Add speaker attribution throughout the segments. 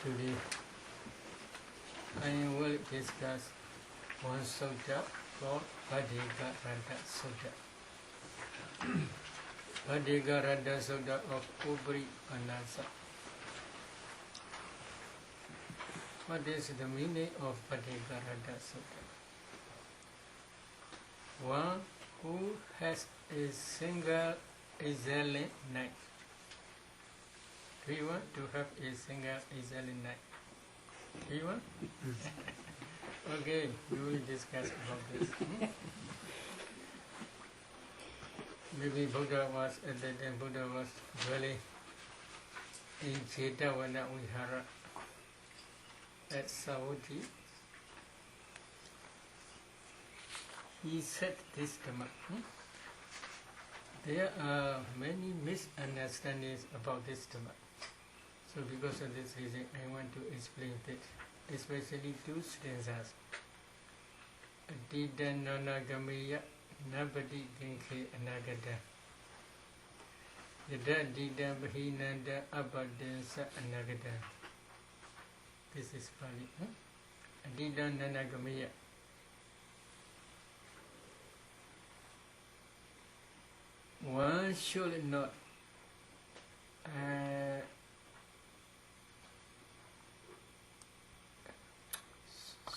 Speaker 1: Today I will discuss one sutta called Bhaddigarada Sutta. Bhaddigarada Sutta of Ubripanasa. What is the meaning of Bhaddigarada Sutta? One who has a single exhaling night. Do you want to have a single exhaling night? Do you want? Okay, we will discuss about this. Maybe Buddha was, at that time Buddha was dwelling in Jetavana Vihara at Savatthi. He said this Dhamma. There are many misunderstandings about this Dhamma. So because of this reason, I want to explain that, especially two stanzas. Didananagamiya nabadi dinke anagada. Yada didan bahinanda abadansa anagada. This is Pali. Didananagamiya. One should not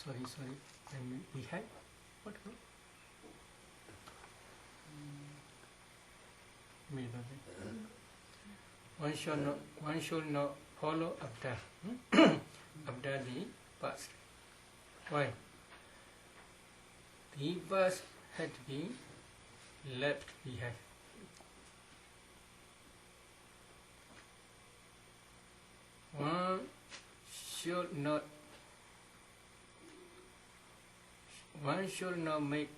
Speaker 1: sorry, we had what? One should not follow after after the past. Why? The past had been left behind. One should not make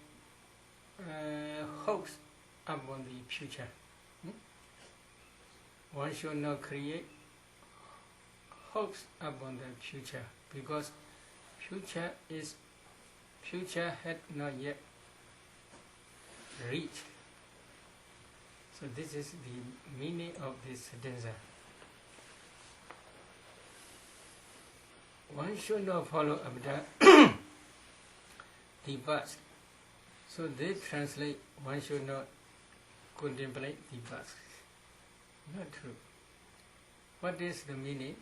Speaker 1: hopes upon the future. One should not create hopes upon the future, because future had not yet reached. So this is the meaning of this stanza. One should not follow after the past. So they translate, one should not contemplate the past. Not true. What is the meaning?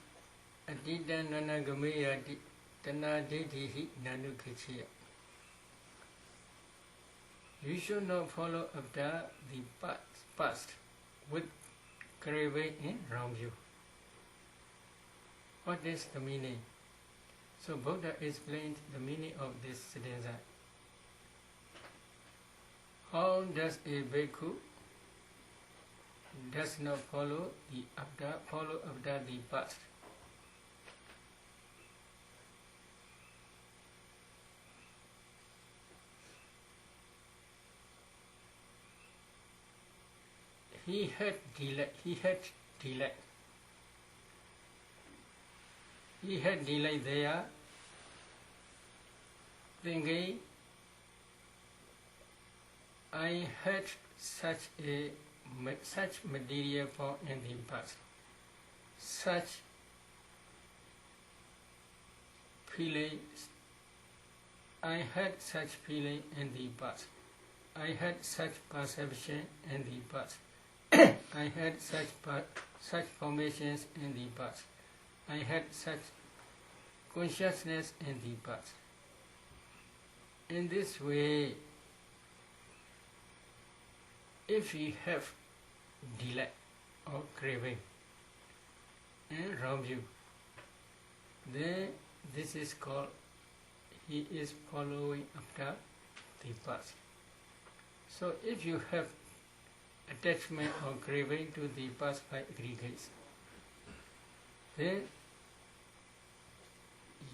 Speaker 1: Adida nanagameya tanadedihi nanukichiya. You should not follow after the past with craving around you. What is the meaning? So Buddha explained the meaning of this stanza. How does a bhikkhu does not follow after the past? He had delay there, thinking, I had such material form in the past, such feeling. I had such feeling in the past. I had such perception in the past. I had such formations in the past. I had such consciousness in the past. In this way, if we have delay or craving around you, then this is called he is following after the past. So if you have attachment or craving to the past five aggregates, then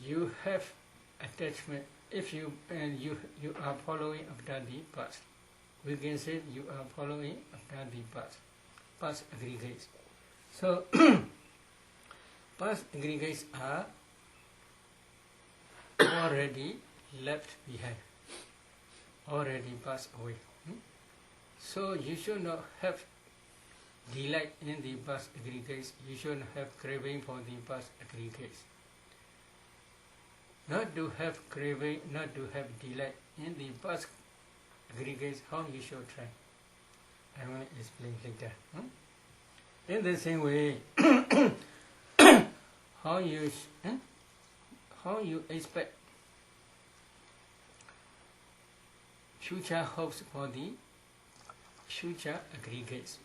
Speaker 1: you have attachment. If you are following after the past, we can say you are following after the past aggregates. So past aggregates are already left behind, already passed away. So you should not have delight in the past aggregates. You should not have craving for the past aggregates. not to have craving, not to have delight in the past aggregates, how you should try. I want to explain later. In the same way, how you expect future hopes for the future aggregates.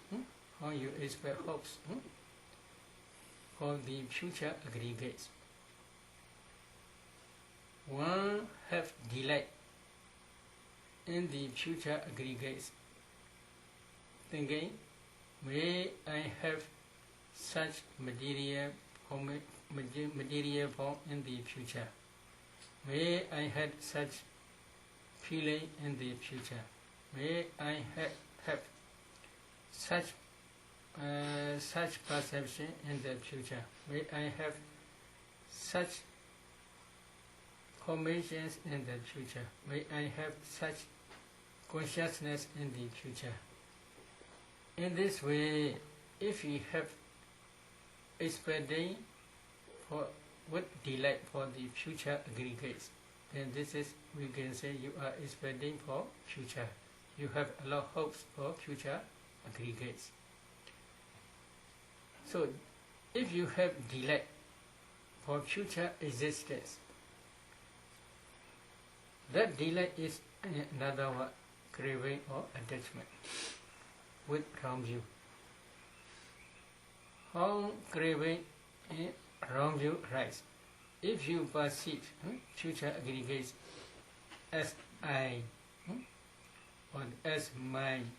Speaker 1: How you expect hopes for the future aggregates. One have delight in the future aggregates, thinking, may I have such material form in the future. May I have such feeling in the future. May I have such perception in the future. May I have such formations in the future. May I have such consciousness in the future. In this way, if you have expecting with delight for the future aggregates, then this is, we can say, you are expecting for future. You have a lot of hopes for future aggregates. So, if you have delight for future existence, that delight is another word, craving or attachment with wrong view. How craving wrong view rise? If you perceive future aggregates as I or as mine,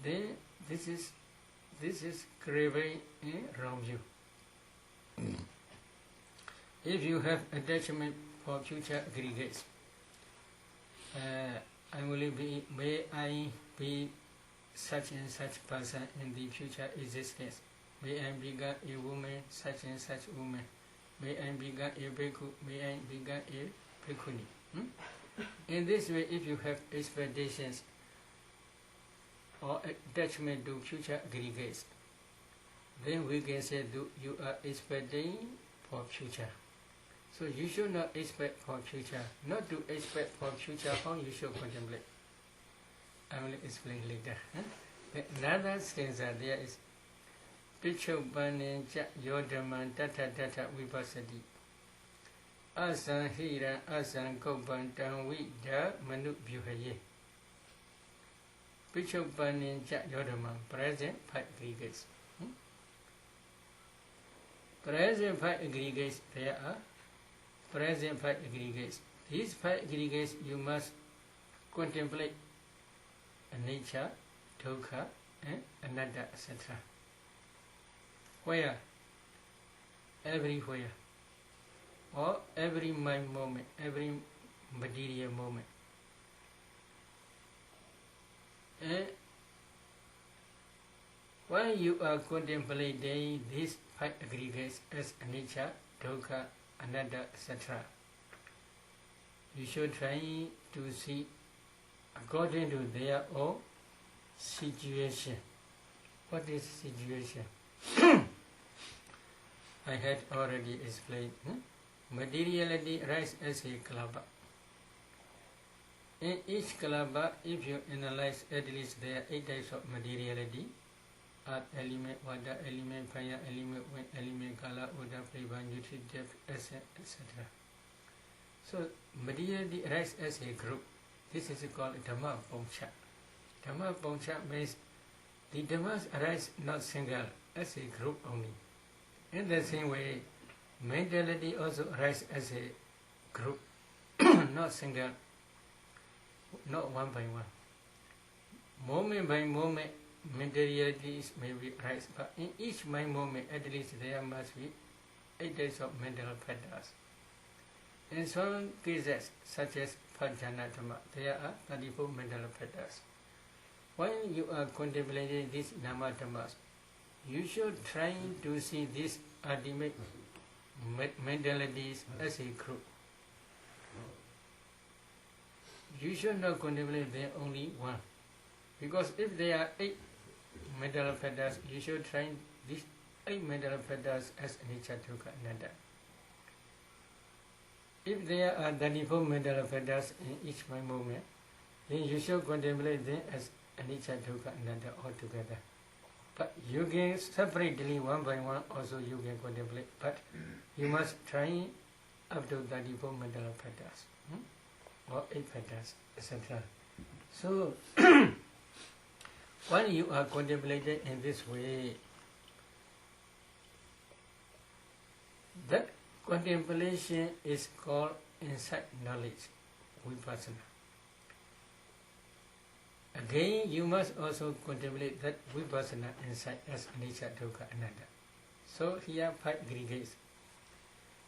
Speaker 1: then this is craving wrong view. If you have attachment for future aggregates, may I be such and such person in the future existence. May I become a woman, such and such woman. May I become a bhikkhu, may I become a bhikkhuni. In this way, if you have expectations or attachment to future aggregates, then we can say you are expecting for future. So you should not expect for future. Not to expect for future, how you should contemplate. I will explain later. Another stanza there is Pichopanin cha yodaman tata tata vipassati Asan hira asan kopantan vida manu vyuhaye. Pichopanin cha yodaman, present 5 aggregates. Present 5 aggregates, there are present 5 aggregates. These 5 aggregates you must contemplate nature, dukkha, and anatta, etc. Where? Everywhere. Or every mind moment, every material moment. And when you are contemplating these 5 aggregates as nature, dukkha, anatta, etc., you should try to see according to their own situation. What is situation? I had already explained. Materiality rises as a kalabha. In each kalabha, if you analyze, at least there are 8 types of materiality: earth element, water element, fire element, wind element, color, odor, flavor, nutrient, depth, etc. So materiality rises as a group. This is called Dhamma Pauncha. Dhamma Pauncha means the Dhammas arise not single, as a group only. In the same way, mentality also arises as a group, not single, not one by one. Moment by moment, materialities may be rise, but in each mind moment, at least there must be 8 types of mental factors. In some cases, such as Pajjana Dhamma, there are 34 mental factors. When you are contemplating these Nama Dhammas, you should try to see these ultimate mentalities as a group. You should not contemplate them only one. Because if there are 8 mental factors, you should try these 8 mental factors as anicca, dukkha, anatta. If there are 34 mental factors in each mind movement, then you should contemplate them as anicca, dukkha, anatta altogether. But you can separately, one by one, also you can contemplate. But you must try up to 34 mental factors, or 8 factors, etc. So, when you are contemplating in this way, that contemplation is called insight knowledge, vipassana. Again, you must also contemplate that vipassana insight as anicca, dukkha, anatta. So here 5 aggregates.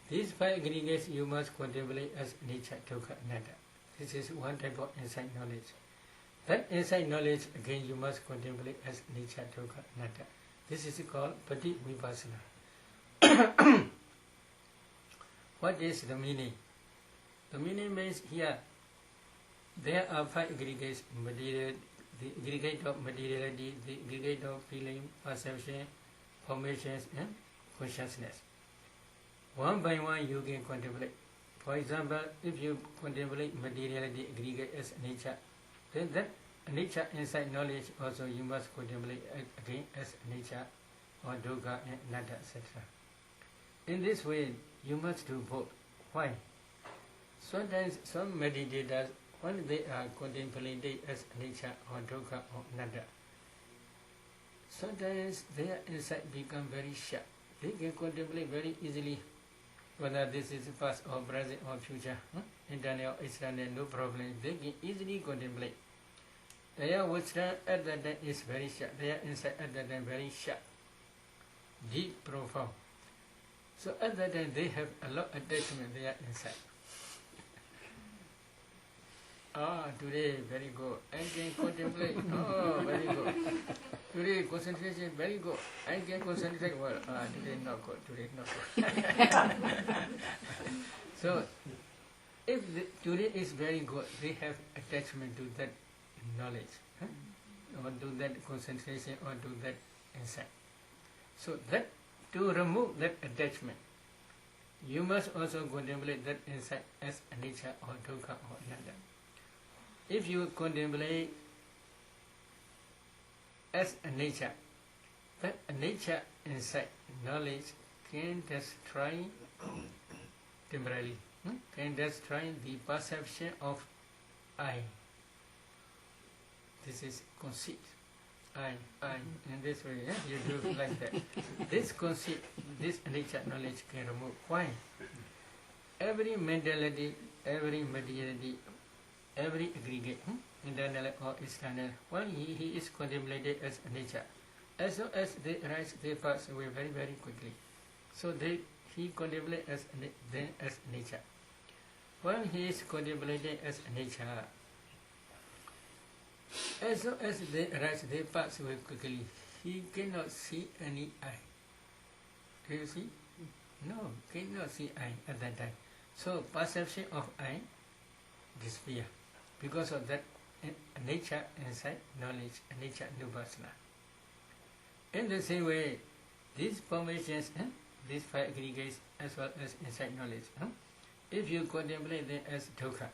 Speaker 1: These 5 aggregates you must contemplate as anicca, dukkha, anatta. This is one type of insight knowledge. That insight knowledge again you must contemplate as anicca, dukkha, anatta. This is called pati vipassana. What is the meaning? The meaning means here there are 5 aggregates: material, the aggregate of materiality, the aggregate of feeling, perception, formations, and consciousness. One by one you can contemplate. For example, if you contemplate materiality aggregate as anicca, then that anicca insight knowledge also you must contemplate again as anicca or dukkha and anatta, etc. In this way, you must do both. Why? Sometimes some meditators, when they are contemplating as anicca or dukkha or anatta, sometimes their insight become very sharp. They can contemplate very easily whether this is past or present or future, internal or external, no problem. They can easily contemplate. Their wisdom at that time is very sharp. Their insight at that time very sharp, deep, profound. So at that time they have a lot of attachment. They are inside. Today very good. I can contemplate. Very good. Today concentration very good. I can concentrate well. Today not good. Today not good. So if today is very good, they have attachment to that knowledge, or to that concentration, or to that insight. So that to remove that attachment, you must also contemplate that insight as anicca or dukkha or anatta. If you contemplate as anicca, that anicca insight knowledge can destroy temporarily, can destroy the perception of I. This is conceit. I, in this way, you do like that. This conceit, this anicca knowledge can remove. Why? Every mentality, every materiality, every aggregate, internal or external, when he is contemplated as anicca, as soon as they arise, they pass away very, very quickly. So he contemplates as then as anicca. When he is contemplated as anicca, as soon as they arise, they pass away quickly. He cannot see any I. Do you see? No, cannot see I at that time. So perception of I disappear because of that anicca insight knowledge, anicca nupassana. In the same way, these formations, these 5 aggregates as well as insight knowledge, if you contemplate them as dukkha,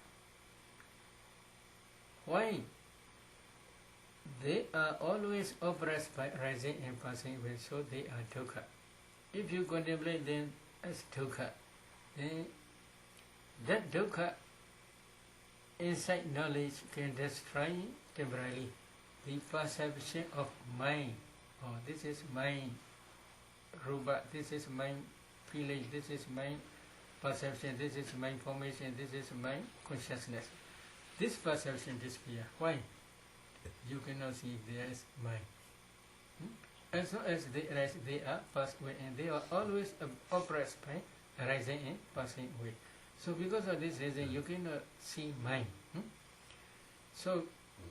Speaker 1: why? They are always oppressed by rising and passing away, so they are dukkha. If you contemplate them as dukkha, then that dukkha insight knowledge can destroy temporarily the perception of mind. This is mind rupa, this is mind feeling, this is mind perception, this is mind formation, this is mind consciousness. This perception disappears. Why? You cannot see there is mind. As soon as they arise, they are passed away, and they are always oppressed by arising and passing away. So because of this reason, you cannot see mind. So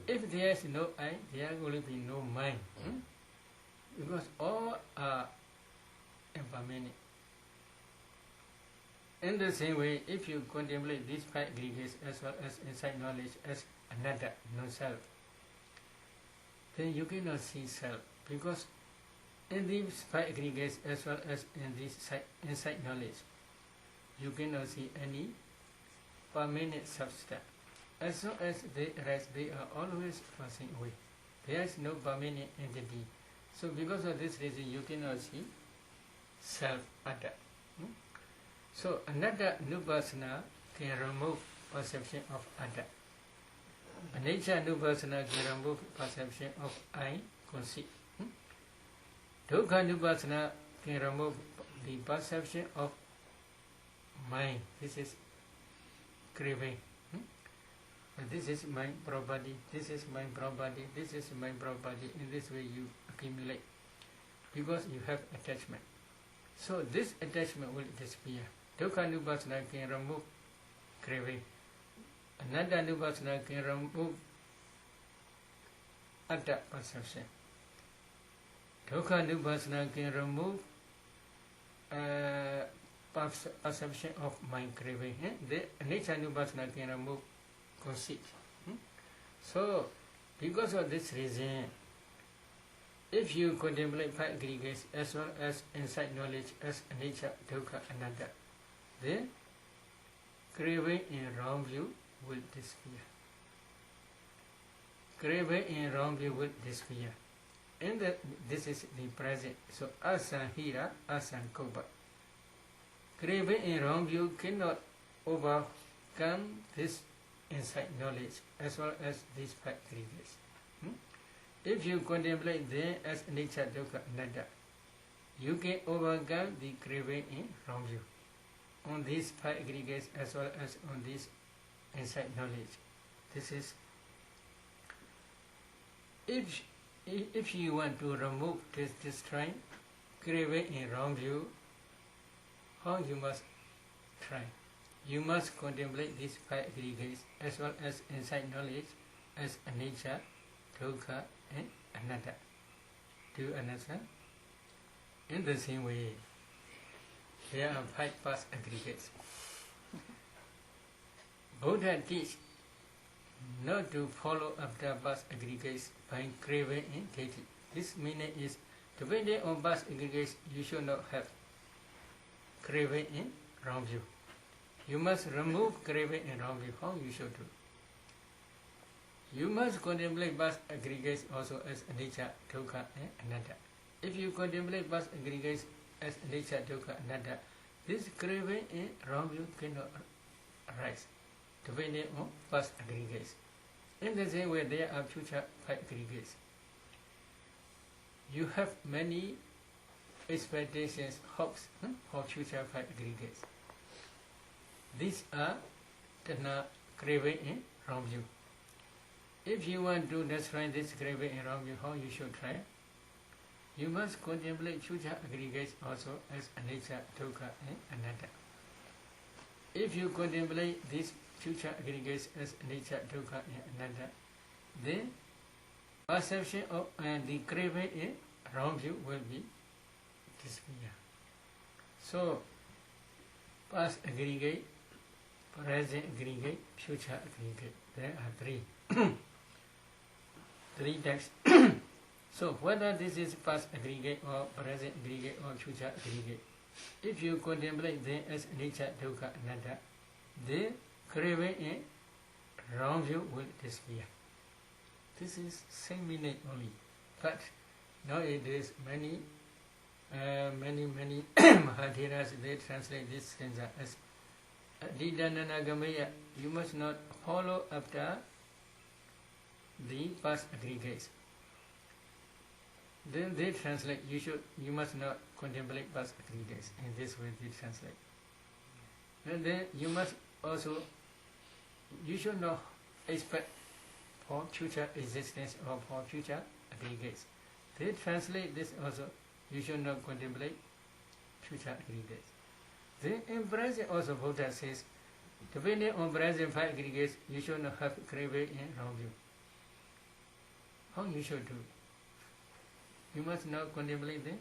Speaker 1: if there is no I, there will be no mind. Because all are impermanent. In the same way, if you contemplate these 5 aggregates as well as insight knowledge as anatta, non-self, then you cannot see self, because in these 5 aggregates as well as in this insight knowledge, you cannot see any permanent substance. As long as they arise, they are always passing away. There is no permanent entity. So because of this reason, you cannot see self-atta. So another nupassana can remove perception of atta. Anicca nupassana can remove perception of I, conceit. Dukkha nupassana can remove the perception of mind. This is craving. This is my property, this is my property, this is my property. In this way you accumulate because you have attachment. So this attachment will disappear. Dukkha nupassana can remove craving. Anatta nupassana can remove atta perception. Dukkha nupassana can remove perception of mind craving. The anicca nupassana can remove conceit. So, because of this reason, if you contemplate five aggregates as well as insight knowledge as anicca, dukkha, anatta, then craving in wrong view will disappear. Craving in wrong view will disappear. And this is the present. So, asanhira, asankopa. Craving in wrong view cannot overcome this insight knowledge as well as these five aggregates. If you contemplate them as anicca, dukkha, anatta, you can overcome the craving in wrong view on these five aggregates as well as on this insight knowledge. This is if you want to remove this train craving in wrong view, how you must try? You must contemplate these five aggregates as well as insight knowledge as anicca, dukkha, and anatta. Do you understand? In the same way, there are five past aggregates. Buddha teach not to follow after past aggregates by craving in deity. This meaning is, depending on past aggregates, you should not have craving in wrong view. You must remove craving in wrong view. How you should do? You must contemplate past aggregates also as anicca, dukkha, and anatta. If you contemplate past aggregates as anicca, dukkha, anatta, this craving in wrong view cannot arise, depending on past aggregates. In the same way, there are future five aggregates. You have many expectations, hopes for future five aggregates. These are tanha, craving in wrong view. If you want to destroy this craving in wrong view, how you should try? You must contemplate future aggregates also as anicca, dukkha, and anatta. If you contemplate these future aggregates as anicca, dukkha, and anatta, then perception of the craving in wrong view will be disappear. So, past aggregate, present aggregate, future aggregate. There are three. Three types. So, whether this is past aggregate or present aggregate or future aggregate, if you contemplate them as anicca, dukkha, anatta, the craving in wrong view will disappear. This is same meaning only. But nowadays many Mahathiras, they translate this stanza as Adhidananagamaya. You must not follow after the past aggregates. Then they translate, you must not contemplate past aggregates. In this way they translate. And then you must also, you should not expect for future existence or for future aggregates. They translate this also, you should not contemplate future aggregates. Then in present also Buddha says, depending on present five aggregates, you should not have craving in wrong view. How you should do? You must not contemplate them.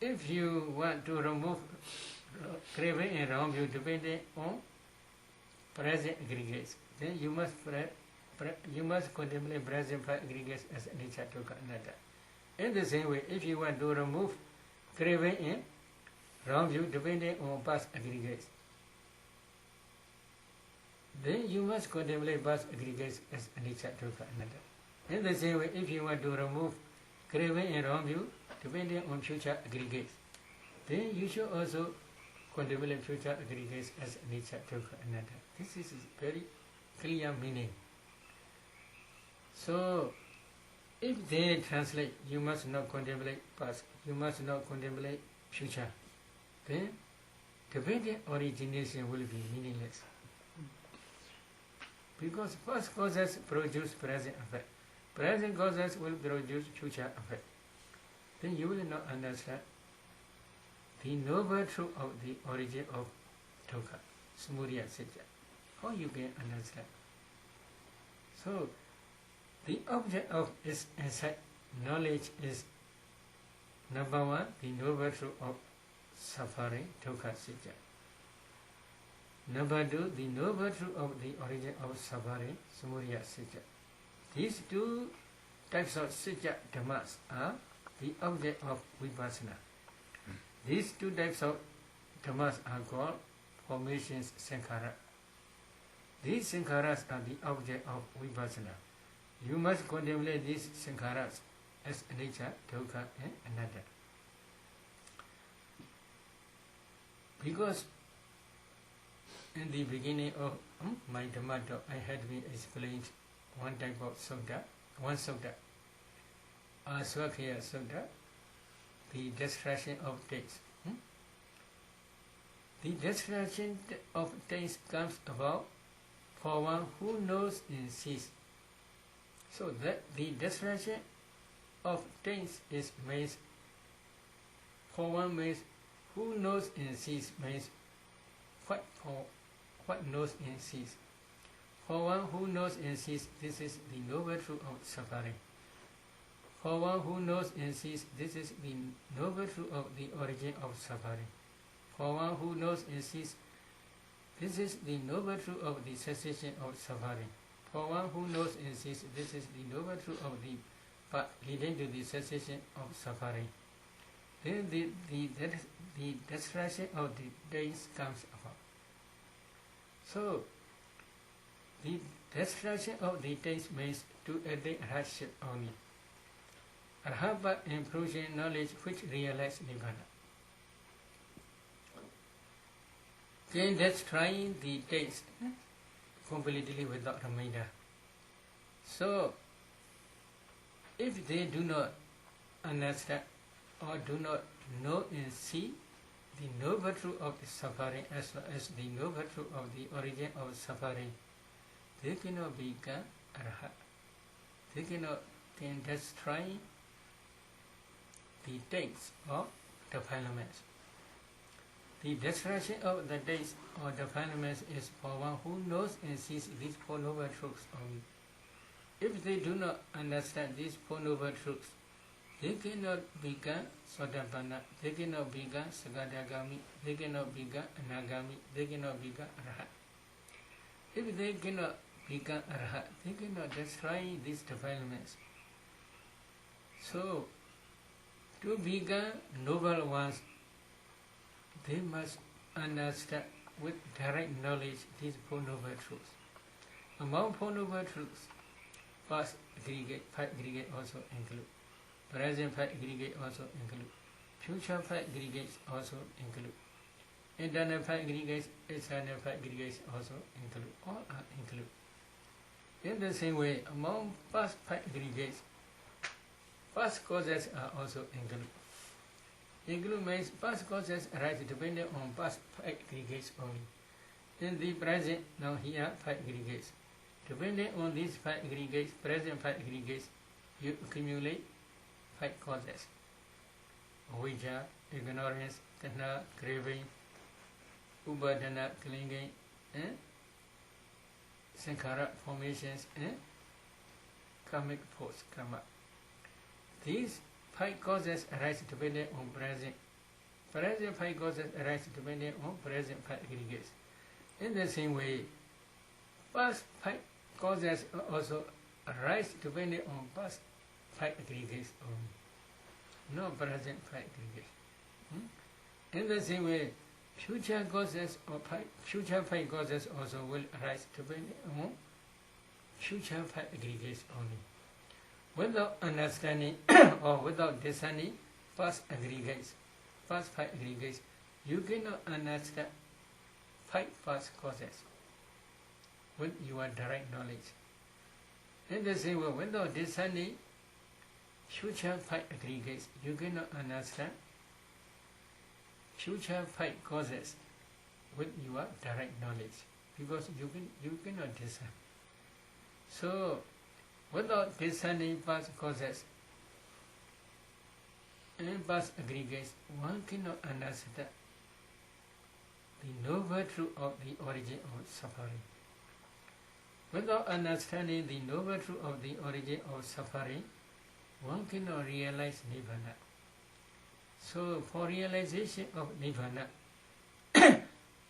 Speaker 1: If you want to remove craving in wrong view depending on present aggregates, then you must contemplate present five aggregates as anicca, dukkha, anatta. In the same way, if you want to remove craving in wrong view depending on past aggregates, then you must contemplate past aggregates as anicca, dukkha, anatta. In the same way, if you want to remove craving and wrong view, depending on future aggregates, then you should also contemplate future aggregates as anicca, dukkha, anatta. This is very clear meaning. So, if they translate, you must not contemplate past, you must not contemplate future, then dependent origination will be meaningless. Because past causes produce present effect. Present causes will produce future effect. Then you will not understand the noble truth of the origin of dukkha, samudaya, satya. How you can understand? So, the object of its insight knowledge is number one, the noble truth of suffering, dukkha, satya. Number two, the noble truth of the origin of suffering, samudaya, satya. These two types of satya dhammas are the object of vipassana. These two types of dhammas are called formations sankhara. These sankharas are the object of vipassana. You must contemplate these sankharas as anicca, dukkha, and anatta. Because in the beginning of my Dhamma talk, I had been explained one type of sutta, one sutta, Asvakhya sutta, the destruction of taste. The destruction of taste comes about for one who knows and sees. So that the destruction of taste is means for one means who knows and sees means what knows and sees. For one who knows and sees, this is the noble truth of suffering. For one who knows and sees, this is the noble truth of the origin of suffering. For one who knows and sees, this is the noble truth of the cessation of suffering. For one who knows and sees, this is the noble truth of the path leading to the cessation of suffering. Then the destruction of the days comes about. So, the destruction of the taste means to attain hardship only. Arhava improves knowledge which realizes Nibbana. Then destroying the taste completely without remainder. So, if they do not understand or do not know and see the noble truth of the suffering as well as the noble truth of the origin of suffering, they cannot become arhat. They cannot then destroy the taste or defilements. The destruction of the taste or defilements is for one who knows and sees these four noble truths only. If they do not understand these four noble truths, they cannot become Sotapanna, they cannot become Sagadagami, they cannot become Anagami, they cannot become Arhat. If they cannot become Arhat, they cannot destroy these defilements. So, to become noble ones, they must understand with direct knowledge these four noble truths. Among four noble truths, past aggregate, five aggregate also include. Present five aggregate also include. Future five aggregates also include. Internal five aggregates, external five aggregates also include. All are included. In the same way, among past five aggregates, past causes are also included. Include means past causes arise depending on past five aggregates only. In the present, now here five aggregates. Depending on these five aggregates, present five aggregates, you accumulate five causes. Avijja, ignorance, tanha, craving, upadana, clinging, sankhara, formations, and karmic force, karma. These five causes arise depending on present. Present five causes arise depending on present five aggregates. In the same way, past five causes also arise depending on past five aggregates only, no present five aggregates. In the same way, Future causes or future five causes also will arise depending on future five aggregates only. Without understanding or without discerning past aggregates, past five aggregates, you cannot understand five past causes with your direct knowledge. In the same way, without discerning future five aggregates, you cannot understand future five causes with your direct knowledge, because you cannot discern. So, without discerning past causes and past aggregates, one cannot understand the noble truth of the origin of suffering. Without understanding the noble truth of the origin of suffering, one cannot realize Nibbana. So, for realization of Nibbana,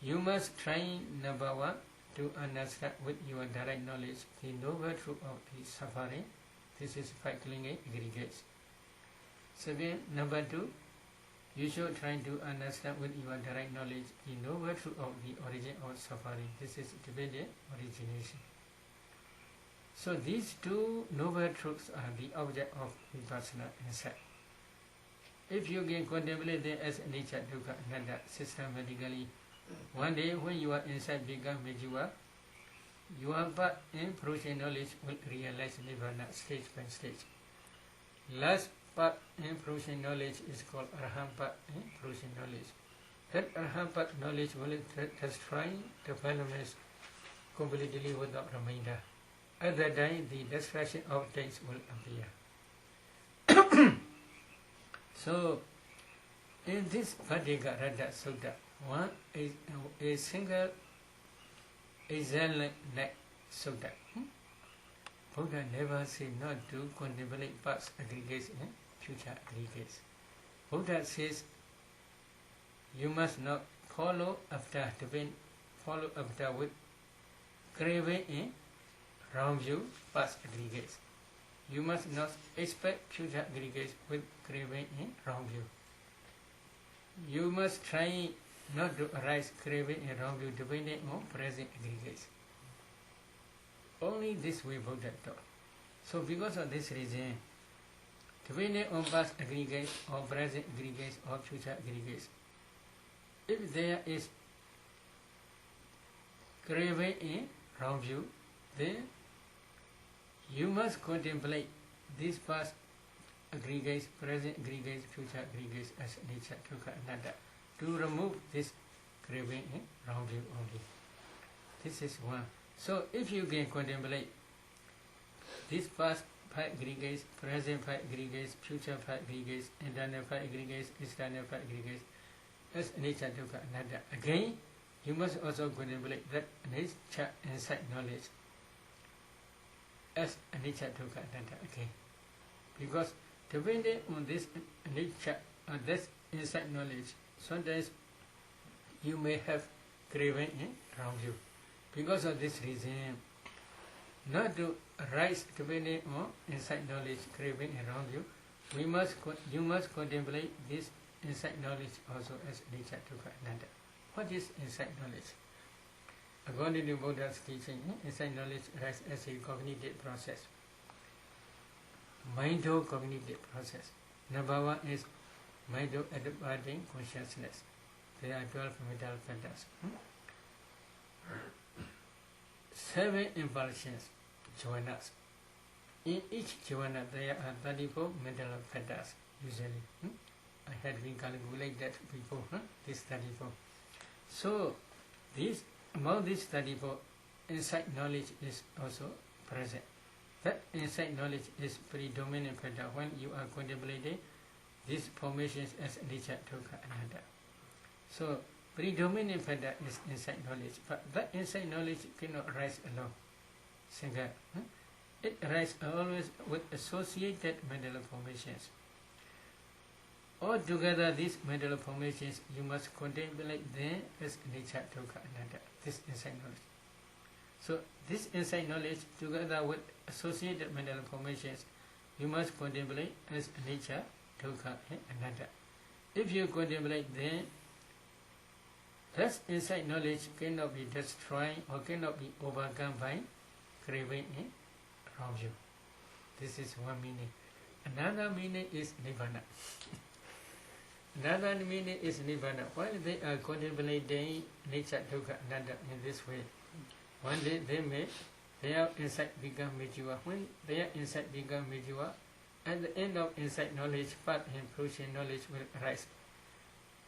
Speaker 1: you must try, number one, to understand with your direct knowledge the noble truth of the suffering. This is five clinging aggregates. Second, number two, you should try to understand with your direct knowledge the noble truth of the origin of suffering. This is dependent origination. So these two noble truths are the object of vipassana insight. If you can contemplate them as nature, dukkha, anatta, systematically, one day when your insight becomes mature, your path in fruition knowledge will realize Nibbana stage by stage. Last path in fruition knowledge is called Arahant path in fruition knowledge. That Arahant path knowledge will destroy the developments completely without remainder. At that time, the destruction of things will appear. So, in this Bhattigarada Sutta, one is a single excellent sutta. Buddha never said not to contemplate past aggregates and future aggregates. Buddha says you must not follow after with craving in wrong view past aggregates. You must not expect future aggregates with craving in wrong view. You must try not to arise craving in wrong view depending on present aggregates. Only this way Buddha taught. So because of this reason, depending on past aggregates or present aggregates or future aggregates, if there is craving in wrong view, then you must contemplate these past aggregates, present aggregates, future aggregates as nature, dukkha, anatta, to remove this craving in wrong view only. This is one. So if you can contemplate these past five aggregates, present five aggregates, future five aggregates, internal five aggregates, external five aggregates as nature, dukkha, anatta, again you must also contemplate that nature insight knowledge as nature, dukkha, anatta again. Because depending on this nature, this insight knowledge, sometimes you may have craving in wrong view. Because of this reason, not to arise depending on insight knowledge, craving in wrong view, you must contemplate this insight knowledge also as nature, dukkha, anatta. What is insight knowledge? According to Buddha's teaching, insight knowledge arises as a cognitive process. Mind-cognitive process. Number one is mind-abiding consciousness. There are 12 mental factors. 7 impulsions, jhanas. In each jhana there are 34 mental factors usually. I had been calculated that before, this 34. So, among these 34, insight knowledge is also present. That insight knowledge is predominant factor when you are contemplating these formations as nature, dukkha, anatta. So, predominant factor is insight knowledge, but that insight knowledge cannot arise alone, single. It arises always with associated mental formations. Altogether, these mental formations, you must contemplate them as nature, dukkha, anatta, this insight knowledge. So, this insight knowledge, together with associated mental formations, you must contemplate as nature, dukkha, and anatta. If you contemplate them Thus, insight knowledge cannot be destroyed or cannot be overcome by craving and wrong view. This is one meaning. Another meaning is Nibbana. Another meaning is Nibbana. While they are contemplating nature, dukkha, anatta in this way, one day their insight become mature. When their insight become mature, at the end of insight knowledge, path and fruition knowledge will arise.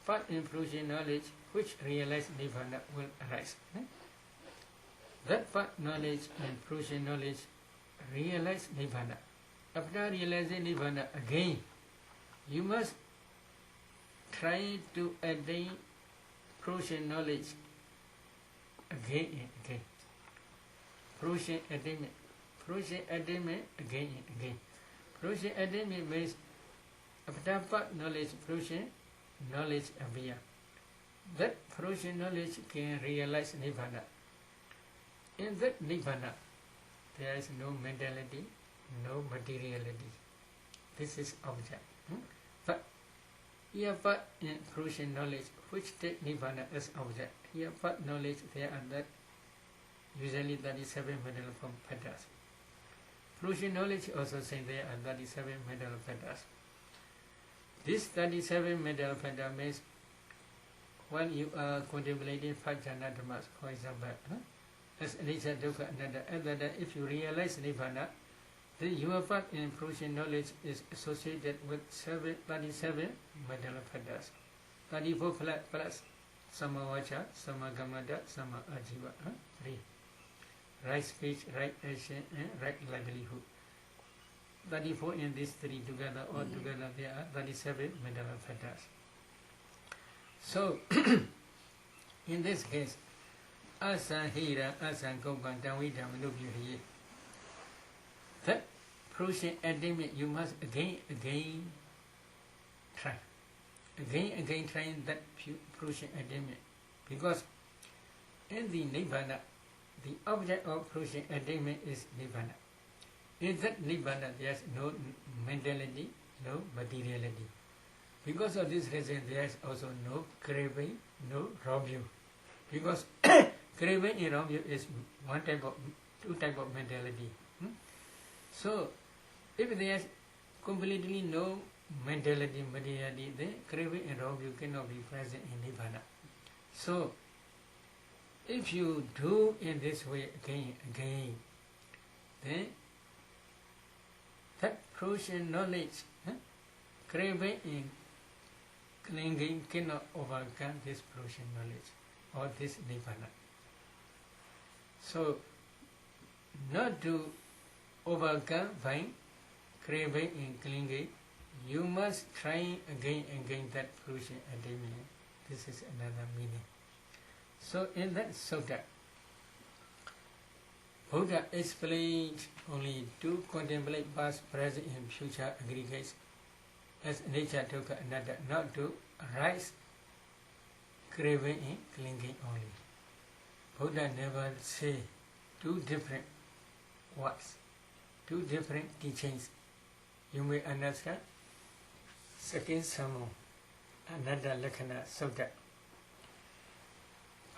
Speaker 1: Path and fruition knowledge which realize Nibbana will arise. That path knowledge and fruition knowledge realize Nibbana. After realizing Nibbana again, you must try to attain fruition knowledge again and again. Fruition attainment. Fruition attainment again and again. Fruition attainment means after path knowledge, fruition knowledge appear. That fruition knowledge can realize Nibbana. In that Nibbana, there is no mentality, no materiality. This is object. But here path in fruition knowledge, which take Nibbana as object. Here path knowledge, there are that usually 37 mental form patterns. Fruition knowledge also saying there are 37 mental patterns. This 37 mental pattern means when you are contemplating five jhana dhammas, for example, as anicca, dukkha, anatta, other than if you realize Nibbana, then your path in fruition knowledge is associated with 37 mental patterns. 34 plus Samma vacha, Samma kammanta, Samma ajiva. 3. Right speech, right action, and right livelihood. 34 in these three together, all together there are 37 mental patterns. So, in this case, asahira, asankopan, tanvidam, nubhyuriye. That fruition attainment you must again try. Again trying that fruition attainment. Because in the Nibbana, the object of fruition attainment is Nibbana. In that Nibbana, there is no mentality, no materiality. Because of this reason, there is also no craving, no wrong view. Because craving and wrong view is two type of mentality. So, if there is completely no mentality, materiality, then craving and wrong view cannot be present in Nibbana. So, if you do in this way again, then that fruition knowledge, craving and clinging cannot overcome this fruition knowledge or this Nibbana. So, not to overcome by craving and clinging, you must try again that fruition attainment. This is another meaning. So in that sutta, Buddha explained only to contemplate past, present and future aggregates as nature, dukkha, anatta, not to arise craving and clinging only. Buddha never say two different words, two different teachings. You may understand. Second Samo, Anatta Lakkhana Sutta.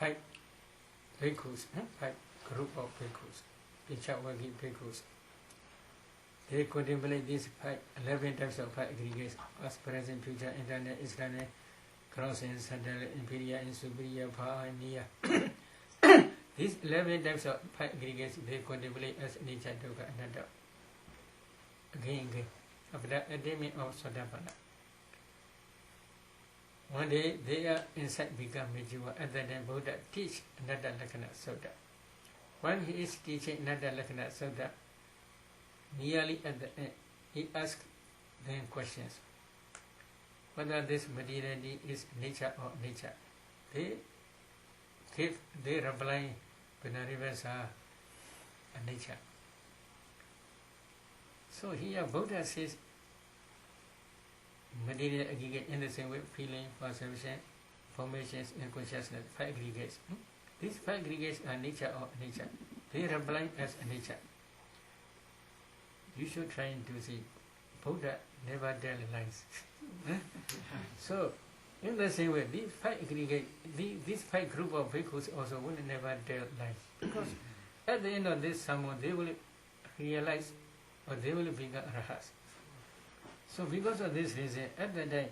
Speaker 1: 5 bhikkhus, 5 group of bhikkhus, Pichawagi bhikkhus. They contemplate these 11 types of 5 aggregates, past, present, future, internet, external, cross and central, inferior and superior, power and near. These 11 types of 5 aggregates they contemplate as nature, dukkha, anatta. Again. After attainment of Sotapanna. One day their insight become mature, and then Buddha teach Anatta Lakkhana Sutta. When he is teaching Anatta Lakkhana Sutta, nearly at the end, he asks them questions. Whether this materiality is nature or nature. They reply, Vinarivasa, a nature. So here Buddha says, material aggregate in the same way, feeling, perception, formations, and consciousness, 5 aggregates. These 5 aggregates are nature or nature. They reply as a nature. You should try to see. Buddha never tell lies. So, in the same way, these 5 aggregates, this five group of bhikkhus also will never tell lies, because at the end of this sermon they will realize or they will become arahats. So because of this reason, at the time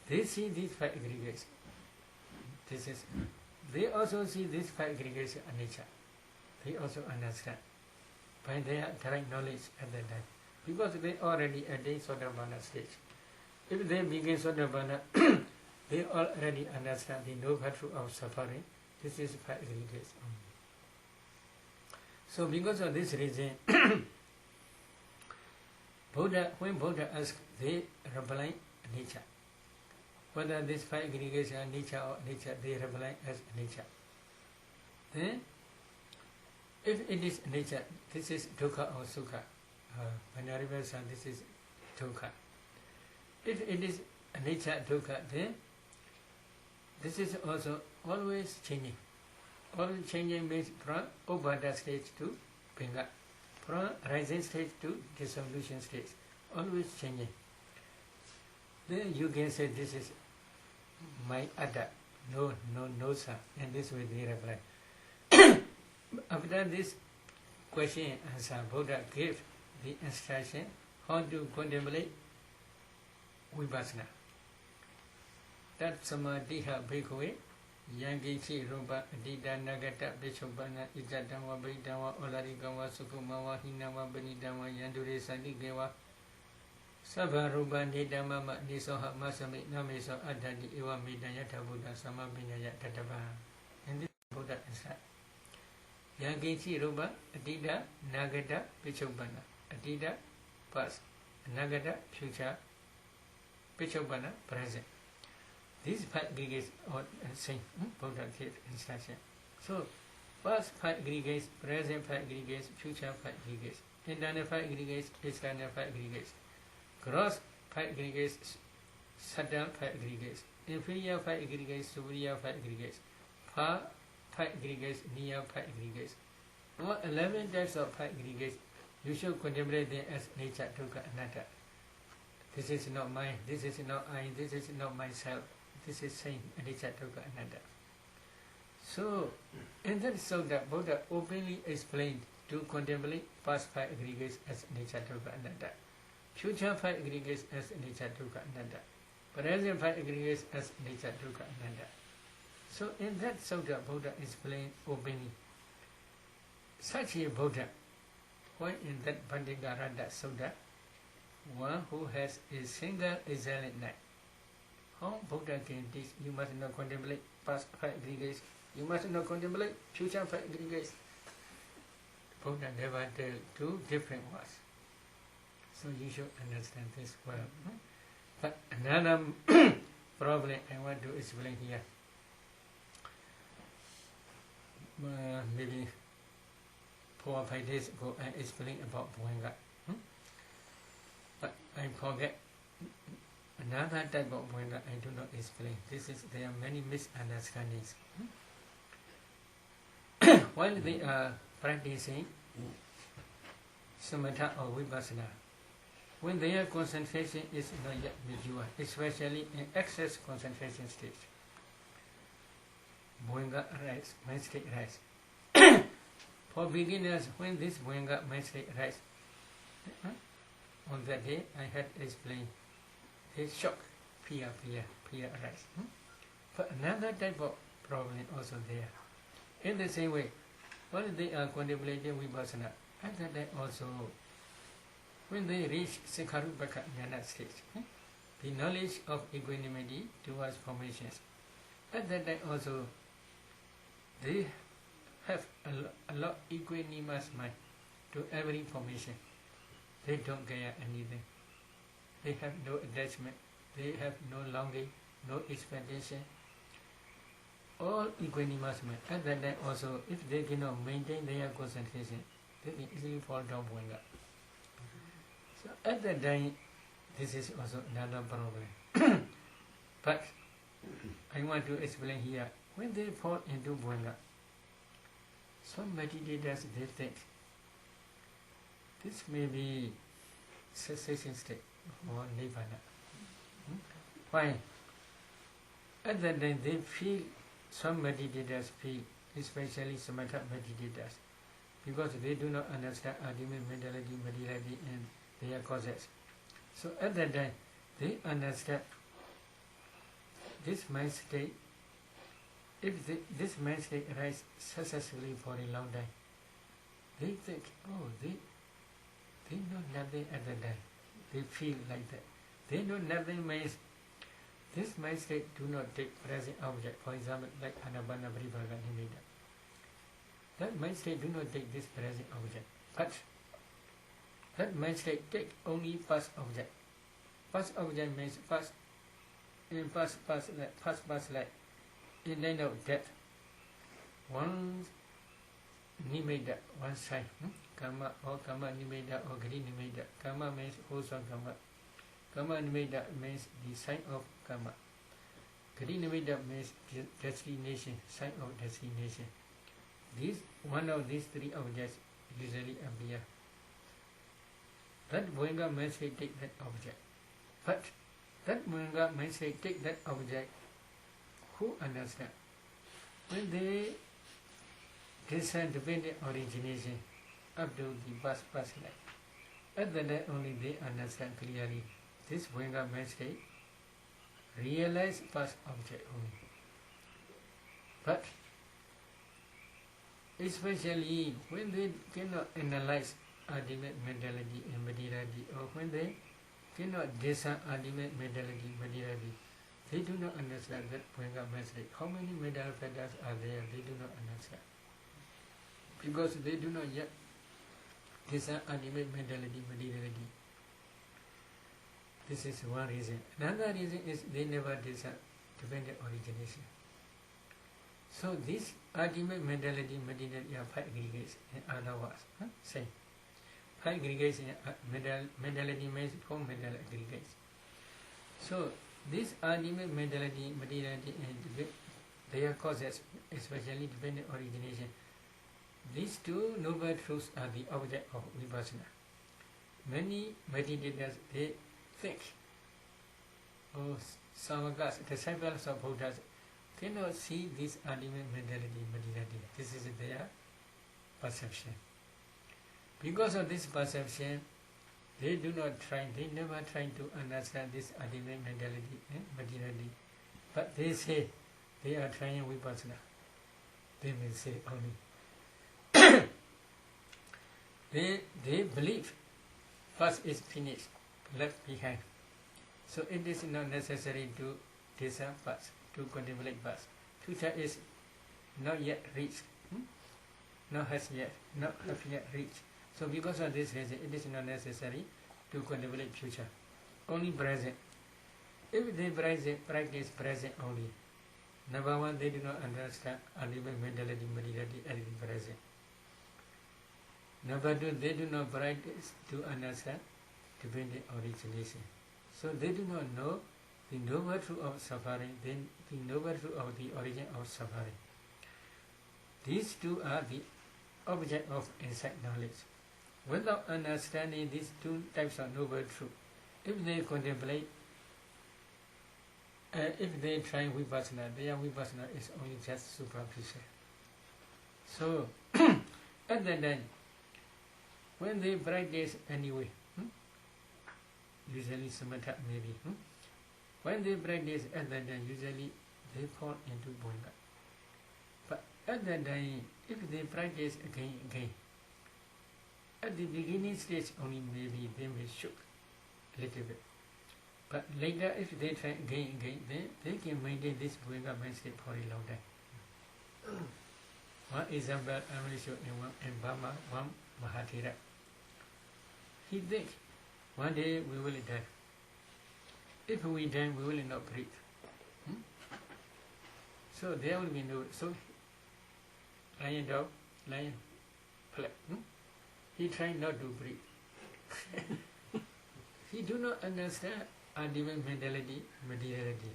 Speaker 1: they see these five aggregates. They also see these five aggregates anicca. They also understand by their direct knowledge at that time, because they already attained Sotapanna stage. If they begin Sotapanna, they already understand the noble truth of suffering. This is five aggregates. So because of this reason, when Buddha asks, they reply nature. Whether these five aggregates are nature or nature, they reply as nature. Then, if it is nature, this is dukkha or sukha. Manarivasa, this is dukkha. If it is nature dukkha, then this is also always changing. Always changing means from Upada stage to Pinga, from rising stage to dissolution stage. Always changing. Then you can say this is my atta. No, sir. And this way they reply. After this question and answer, Buddha gave the instruction how to contemplate vipassana. That samadhiha bhikkhave yangichi rupa adita nagata bhikkhupanna ijatama bhidama olarikama sukumava hinama benidama yandure sandigeva sabha rupa nidama nisoha masami nameso adhati eva midayata buddha samabhinyaya tatava. And this Buddha instruct. Yangichi rupa adita nagata bhikkhupanna. Adita past, nagata future, bhikkhupanna present. These five aggregates are same. Buddha gave instruction. So, past five aggregates, present five aggregates, future five aggregates, internal five aggregates, external five aggregates, gross five aggregates, subtle five aggregates, inferior five aggregates, superior five aggregates, far five aggregates, near five aggregates. All 11 types of five aggregates, you should contemplate them as nature, dukkha, anatta. This is not mine, this is not I, this is not myself. This is saying anicca, dukkha, anatta. So, in that sutta, Buddha openly explained to contemplate past five aggregates as anicca, dukkha, anatta, future five aggregates as anicca, dukkha, anatta, present five aggregates as anicca, dukkha, anatta. So, in that sutta, Buddha explained openly. Such a Buddha, when in that Pandigarada sutta, one who has a single exiled night, how Buddha can teach? You must not contemplate past five aggregates. You must not contemplate future five aggregates. Buddha never tell two different words. So you should understand this well. But another problem I want to explain here. Maybe 4 or 5 days ago I explained about Bhuanga. But I forget. Another type of Bhuanga I do not explain. There are many misunderstandings. While they are practicing samatha or vipassana, when their concentration is not yet mature, especially in excess concentration stage, Bhuanga rise, mind state rise. For beginners, when this Bhuanga mind state rise, on that day I had explained, they shock, fear arise. But another type of problem also there. In the same way, while they are contemplating vipassana, at that time also, when they reach Sikharupaka Jnana stage, the knowledge of equanimity towards formations, at that time also, they have a lot equanimous mind to every formation. They don't care anything. They have no attachment. They have no longing, no expectation. All equanimous mind. At that time also, if they cannot maintain their concentration, they can easily fall down Bhuanga. So at that time, this is also another problem. But I want to explain here. When they fall into Bhuanga, some meditators, they think this may be cessation state or Nibbana. Why? At that time they feel some meditators feel, especially Samatha meditators, because they do not understand ultimate mentality, materiality and their causes. So at that time, they understand this mind state. If this mind state arises successfully for a long time, they think, oh, they know nothing at that time. They feel like that. They know nothing means this mind state do not take present object. For example, like Anapana Paribhaga Nimitta. That mind state do not take this present object. But that mind state take only past object. Past object means past in past like in line of death. One nimitta, one sign. Karma or karma nimitta or gri nimitta. Karma means wholesome karma. Karma nimitta means the sign of karma. Gri nimitta means destination, sign of destination. One of these three objects usually appear. That Goenka mindset take that object. But that Goenka mindset take that object, who understand? When they discern dependent origination up to the past life, at that time only they understand clearly this Goenka mindset realize past object only. But especially when they cannot analyze ultimate mentality and materiality, or when they cannot discern ultimate mentality, materiality, they do not understand that Goenka mindset. How many mental factors are there? They do not understand. Because they do not yet discern ultimate mentality, materiality. This is one reason. Another reason is they never discern dependent origination. So this ultimate mentality, materiality are five aggregates in other words. Same. Five aggregates in mentality means four mental aggregates. So this ultimate mentality, materiality and their causes, especially dependent origination, these two noble truths are the object of vipassana. Many meditators, they think, oh, Samakas, disciples of Buddhas, cannot see this ultimate mentality, materiality. This is their perception. Because of this perception, they do not try, they never try to understand this ultimate mentality and materiality. But they say they are trying vipassana. They may say only. They believe first is finished, left behind. So it is not necessary to discern past, to contemplate past. Future is not yet reached, not have yet reached. So because of this reason, it is not necessary to contemplate future, only present. If they practice present only, number one, they do not understand ultimate mentality, materiality at the present. Number two, they do not practice to understand dependent origination. So they do not know the noble truth of suffering, then the noble truth of the origin of suffering. These two are the object of insight knowledge. Without understanding these two types of noble truth, if they contemplate, if they try vipassana, their vipassana is only just superficial. So, at that time, when they practice anyway, usually samatha maybe, when they practice at that time, usually they fall into Goenka. But at that time, if they practice again, at the beginning stage only maybe they may shook a little bit. But later if they try again, then they can maintain this Goenka mindset for a long time. One example I will show in Burma, one Mahathira. He thinks one day we will die. If we die, we will not breathe. So there will be no. So lion dog, lion flag. He tried not to breathe. He do not understand ultimate mentality, materiality.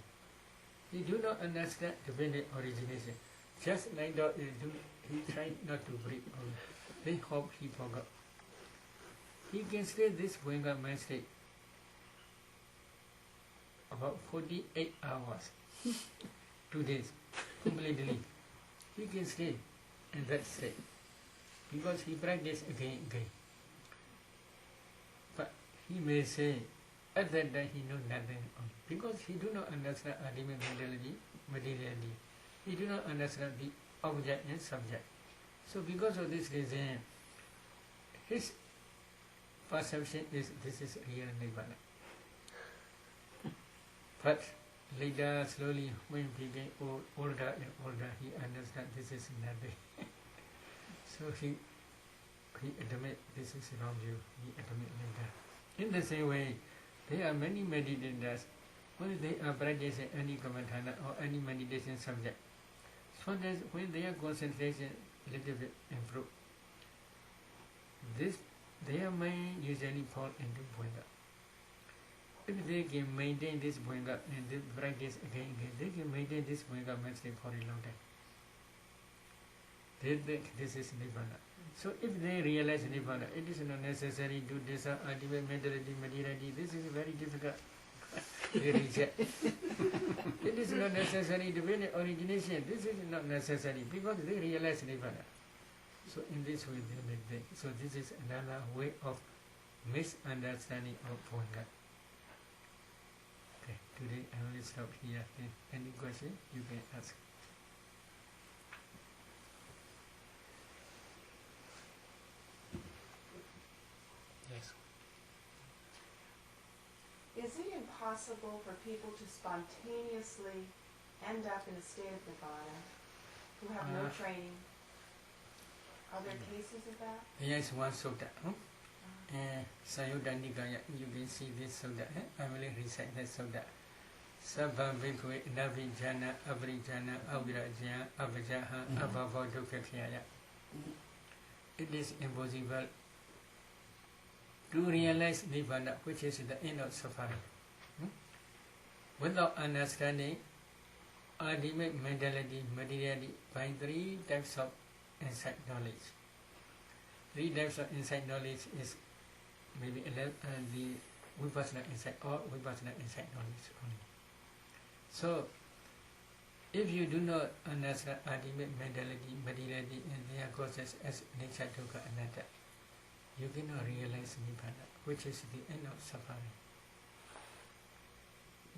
Speaker 1: He do not understand dependent origination. Just like dog, he tried not to breathe. They hope he forgot. He can stay this Goenka mindset about 48 hours, 2 days. completely. He can stay in that state because he practiced again. But he may say at that time he knows nothing because he do not understand ultimate materiality. He do not understand the object and subject. So because of this reason, his perception is this is real nirvana. But later, slowly, when he became older and older, he understands this is nothing. So he admits this is wrong view. He admits later. In the same way, there are many meditators when they are practicing any kamatana or any meditation subject. Sometimes when their concentration little bit improve, their mind usually fall into bhanga. If they can maintain this bhanga and they practice again, they can maintain this bhanga mostly for a long time. They think this is nirvana. So if they realize nirvana, it is not necessary to this ultimate mentality, materiality. This is very difficult. They reject. It is not necessary to win origination. This is not necessary because they realize nirvana. So in this way they make them. So this is another way of misunderstanding of bhanga. Okay, today I will stop here. Any question you can ask. Yes.
Speaker 2: Is it impossible for people to spontaneously end up in a state of nirvana who have no training? Are there cases of that?
Speaker 1: Yes, one sutta. Sayutta Nikaya, you can see this sutta. I will recite that sutta. Sabba bhikkhave navijana abrijana avirajya avajaha abhava dukkhakhaya. It is impossible to realize nirvana, which is the end of suffering, without understanding ultimate mentality, materiality by three types of insight knowledge. Three types of insight knowledge is maybe the vipassana insight or vipassana insight knowledge only. So, if you do not understand ultimate mentality, materiality, and their causes as nature, dukkha, anatta, you cannot realize nibbana, which is the end of suffering.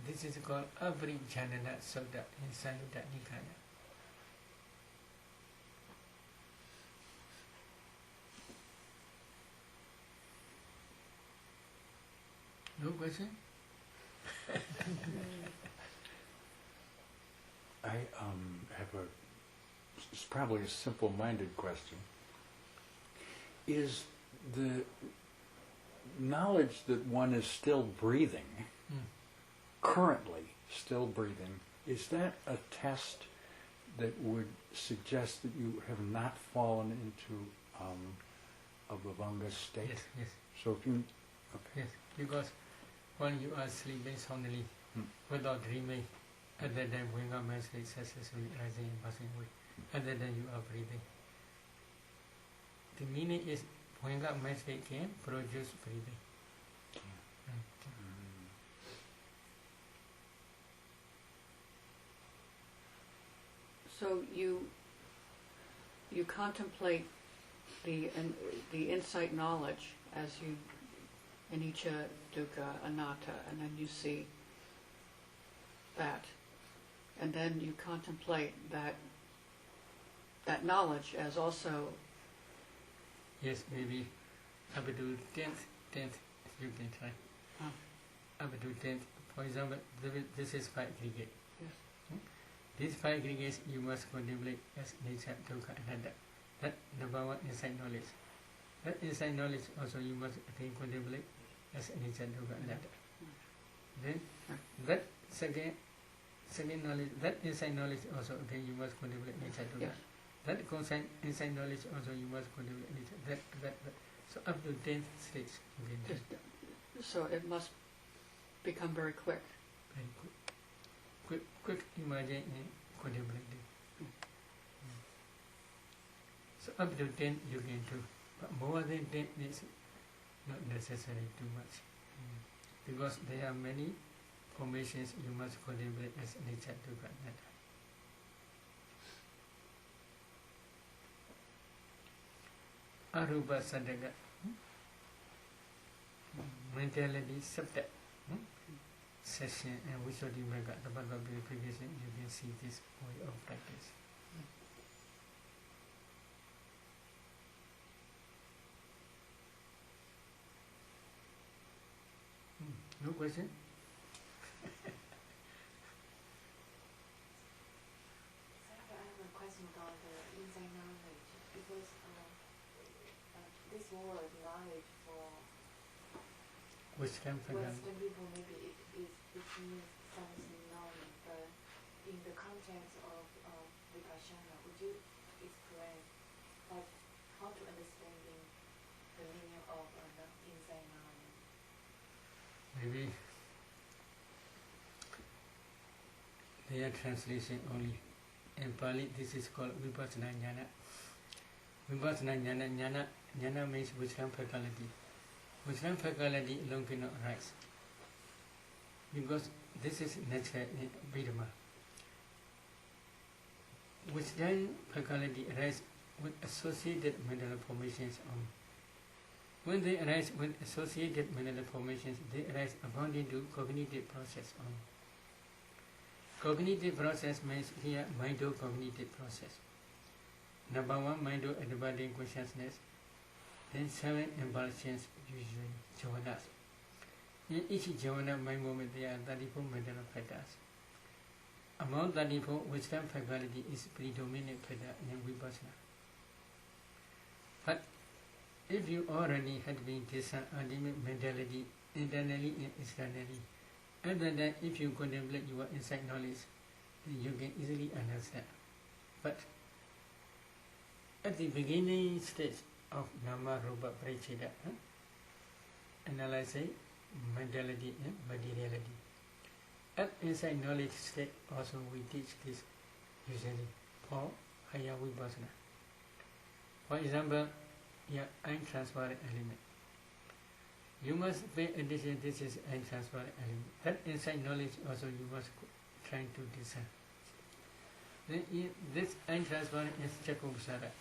Speaker 1: This is called Abhijnana Sutta in Sayutta Nikaya. No question?
Speaker 3: I have it's probably a simple-minded question. Is the knowledge that one is still breathing, currently still breathing, is that a test that would suggest that you have not fallen into a bhavanga state?
Speaker 1: Yes, yes.
Speaker 3: So if you, okay.
Speaker 1: Yes, because when you are sleeping soundly, without dreaming, at that time bhanga mind state successfully rising and passing away. At that time you are breathing. The meaning is bhanga mind state can produce breathing.
Speaker 4: So you contemplate the insight knowledge as you anicca, dukkha, anatta, and then you see that, and then you contemplate that knowledge as also.
Speaker 1: Yes, maybe up to 10th, you can try. Up to 10th, for example, this is 5 aggregate.
Speaker 4: Yes.
Speaker 1: These 5 aggregates you must contemplate as nature, dukkha, anatta. That number one insight knowledge. That insight knowledge also you must again contemplate as nature, dukkha, anatta. Then that second knowledge, that insight knowledge also again you must contemplate nature, dukkha.
Speaker 4: Yes.
Speaker 1: That insight knowledge also you must contemplate nature. That. So up to 10th stage you can do.
Speaker 4: So it must become very quick.
Speaker 1: Very quick imagine and contemplate. So up to 10 you can do, but more than 10 is not necessary too much, because there are many formations you must contemplate as nature, dukkha, anatta. Arupa Sadaka. Mentality subject. Session and Visuddhi Mega, the Bhagavad purification, you can see this way of practice. No question?
Speaker 2: I have a question about the insight knowledge because this word knowledge for
Speaker 1: Wisdom,
Speaker 2: Western people maybe it means something known, but in the context of Vipassana, would you explain how to understanding the meaning of the insight knowledge?
Speaker 1: maybe their translation only. In Pali, this is called Vipassana Jnana. Vipassana Jnana, Jnana means wisdom faculty. Wisdom faculty alone cannot arise. Because this is nature in Vidama. Wisdom faculty arise with associated mental formations only. When they arise with associated mental formations, they arise according to cognitive process only. Cognitive process means here mind-cognitive process. Number one, mind-abiding consciousness. Then 7 impulsions, usually jhanas. In each jhana mind moment there are 34 mental factors. Among 34, wisdom faculty is predominant factor in Vipassana. But if you already had been discerned ultimate mentality internally and externally, and then if you contemplate your insight knowledge, then you can easily understand. But at the beginning stage of Nama Rupa Paricheda, analyzing mentality and materiality. At insight knowledge stage also we teach this usually for higher Vipassana. For example, your untransparent element. You must pay attention, this is untransparent element. That insight knowledge also you must try to discern. Then this untransparent is Chakubhasara.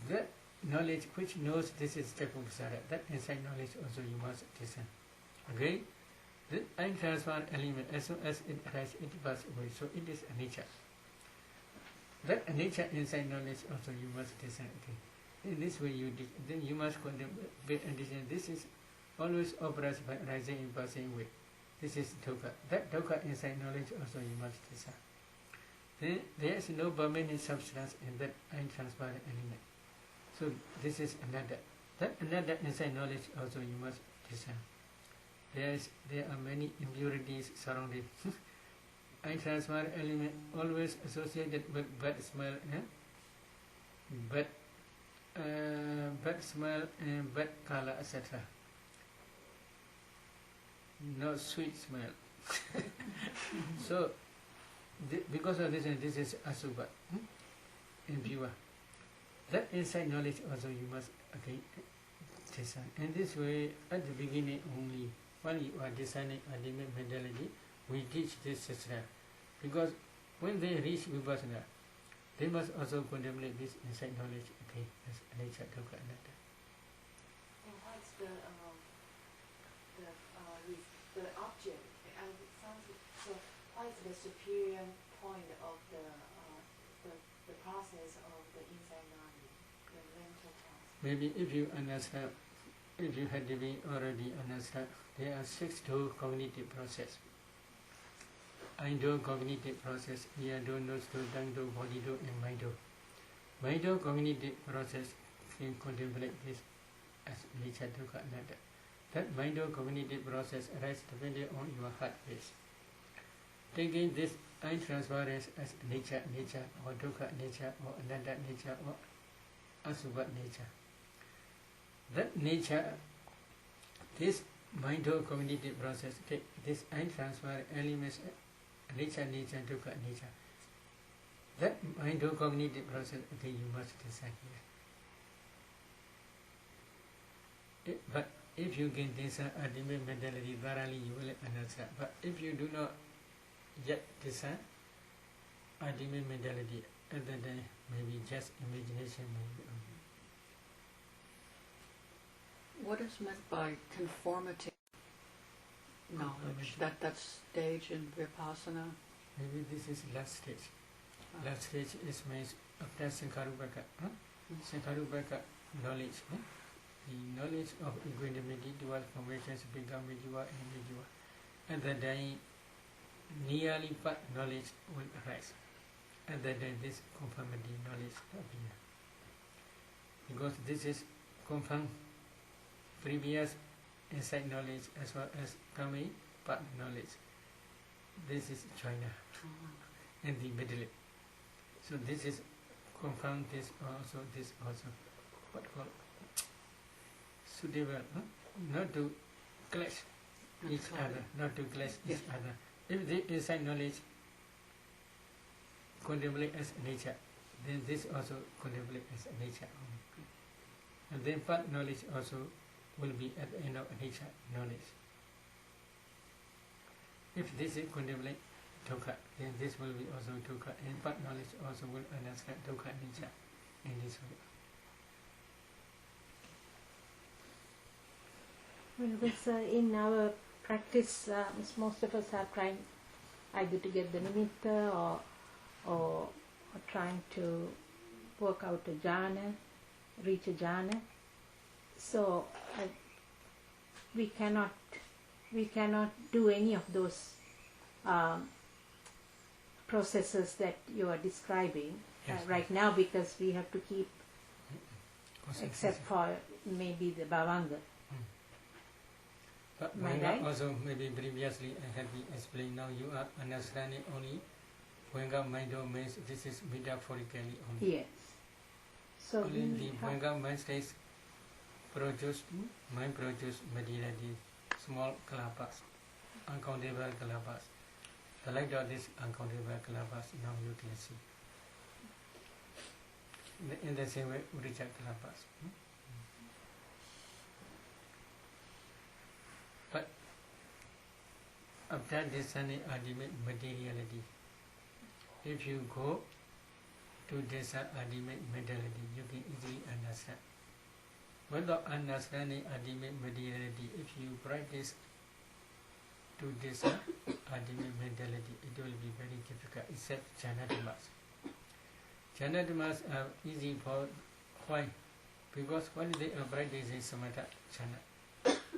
Speaker 1: That knowledge which knows this is Chakubhasara, that insight knowledge also you must discern. Okay? The untransparent element, as soon as it arises, it passes away, so it is a nature. That nature insight knowledge also you must discern. Okay? In this way then you must contemplate and discern. This is always operates by rising and passing away. This is dukkha. That dukkha insight knowledge also you must discern. Then there is no permanent substance in that untransparent element. So this is another. That another insight knowledge also you must discern. There are many impurities surrounding. Untransparent element always associated with bad smell, bad smell and bad color, etc. No sweet smell. So because of this is asubha, impure. That insight knowledge also you must discern. In this way, at the beginning only, while you are discerning ultimate mentality, we teach this system. Because when they reach Vipassana, they must also contemplate this insight knowledge, as nature, dukkha, anatta.
Speaker 2: And what's the object? So what is the superior point of the process of the insight knowledge, the mental process?
Speaker 1: Maybe if you understand, if you had to be already understand, there are 6 cognitive process. Indo cognitive process, Yado, Nosto, Dangdo, Bodido, and Maido. Maido cognitive process can contemplate this as nature, dukkha, anatta. That Maido cognitive process arises depending on your heart base. Taking this untransparent as nature, or dukkha nature, or anatta nature, or asubha nature. That nature, this Maido cognitive process, take this untransparent elements, nature, dukkha, nature. That mind-cognitive process, you must decide here. But if you can discern ultimate mentality thoroughly, you will understand. But if you do not yet discern, ultimate mentality. At that time, maybe just imagination. Maybe.
Speaker 4: What is meant by conformity knowledge? That stage in Vipassana?
Speaker 1: Maybe this is last stage. Last stage is means after Sankharupaka. Sankharupaka knowledge. The knowledge of equanimity, dual formations, become Vijiva and Vijiva. At that time, nearly part knowledge will arise. At that time, this conformity knowledge appear. Because this is confirmed previous insight knowledge as well as coming part knowledge. This is China and the middle. So this is confirmed, this also. What called? Suitable, not to clash each other, not to clash each other. If the inside knowledge contemplate as nature, then this also contemplate as nature only. And then part knowledge also will be at the end of nature knowledge. If this is contemplate dukkha, then this will be also dukkha, and part knowledge also will understand dukkha nature in this way.
Speaker 5: Well, this, in our practice, most of us are trying either to get the nimitta or trying to work out a jhana, reach a jhana. So we cannot do any of those processes that you are describing right now, because we have to keep, except for maybe the bhavanga.
Speaker 1: But
Speaker 5: Right?
Speaker 1: also maybe previously I had been explained. Now you are understanding only Bhavanga mind means this is metaphorically only.
Speaker 5: Yes. So
Speaker 1: Only
Speaker 5: we
Speaker 1: the
Speaker 5: have,
Speaker 1: Bhavanga mind states mind produce materiality, small kalapas, uncountable kalapas. The light of these uncountable kalapas now you can see. In the same way, Udicca kalapas. But after discerning ultimate materiality, if you go to discern ultimate materiality, you can easily understand. Without understanding ultimate materiality, if you practice to discern ultimate materiality, it will be very difficult, except Janatamas. Janatamas are easy for why? Because when they are practicing samatha jhana,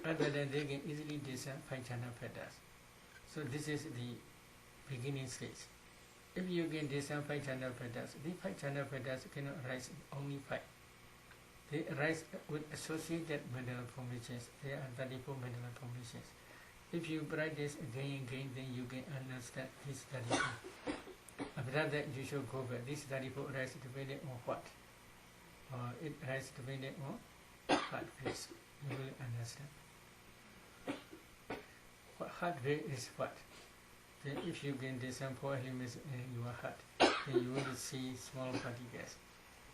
Speaker 1: other than they can easily discern 5 jhana fetters. So this is the beginning stage. If you can discern 5 jhana fetters, the 5 jhana fetters cannot arise only 5. They arise with associated mental formations. There are 34 mental formations. If you practice again and again, then you can understand this 34. After that, you should go back. This 34 arise depending on what? It arises depending on heart rate. You will understand. Heart rate is what? Then if you can discern 4 elements in your heart, then you will see small particles.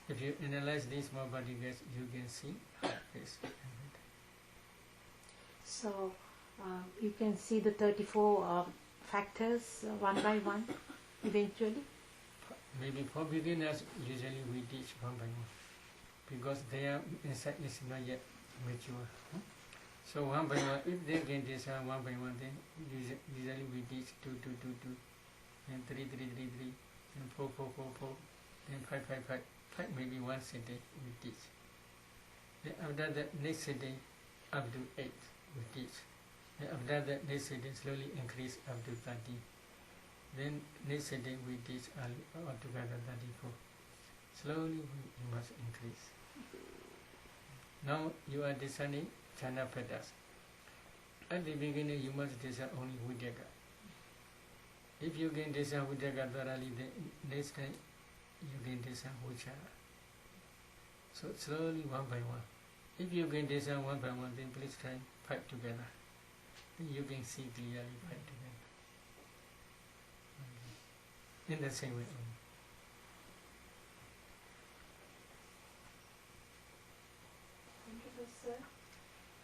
Speaker 1: If you analyze these small particles, you can see heart rate.
Speaker 5: so you can see the 34 factors one by one eventually.
Speaker 1: Maybe for beginners, usually we teach one by one, because their insight is not yet mature. So one by one, if they can discern one by one, then usually we teach 2, 2, 2, 2, then 3, 3, 3, 3, then 4, 4, 4, 4, then 5, 5, 5, 5, maybe once a day we teach. Then after that, next day, up to 8 we teach. Then after that, next day slowly increase up to 30. Then next day we teach altogether 34. Slowly you must increase. Now you are discerning jhana fetters. At the beginning you must discern only Vidyaka. If you can discern Vidyaka thoroughly, then next time you can discern Vichara. So slowly one by one. If you can discern one by one, then please try 5 together. Then you can see clearly 5 together. In the same way only.
Speaker 6: Thank you, sir.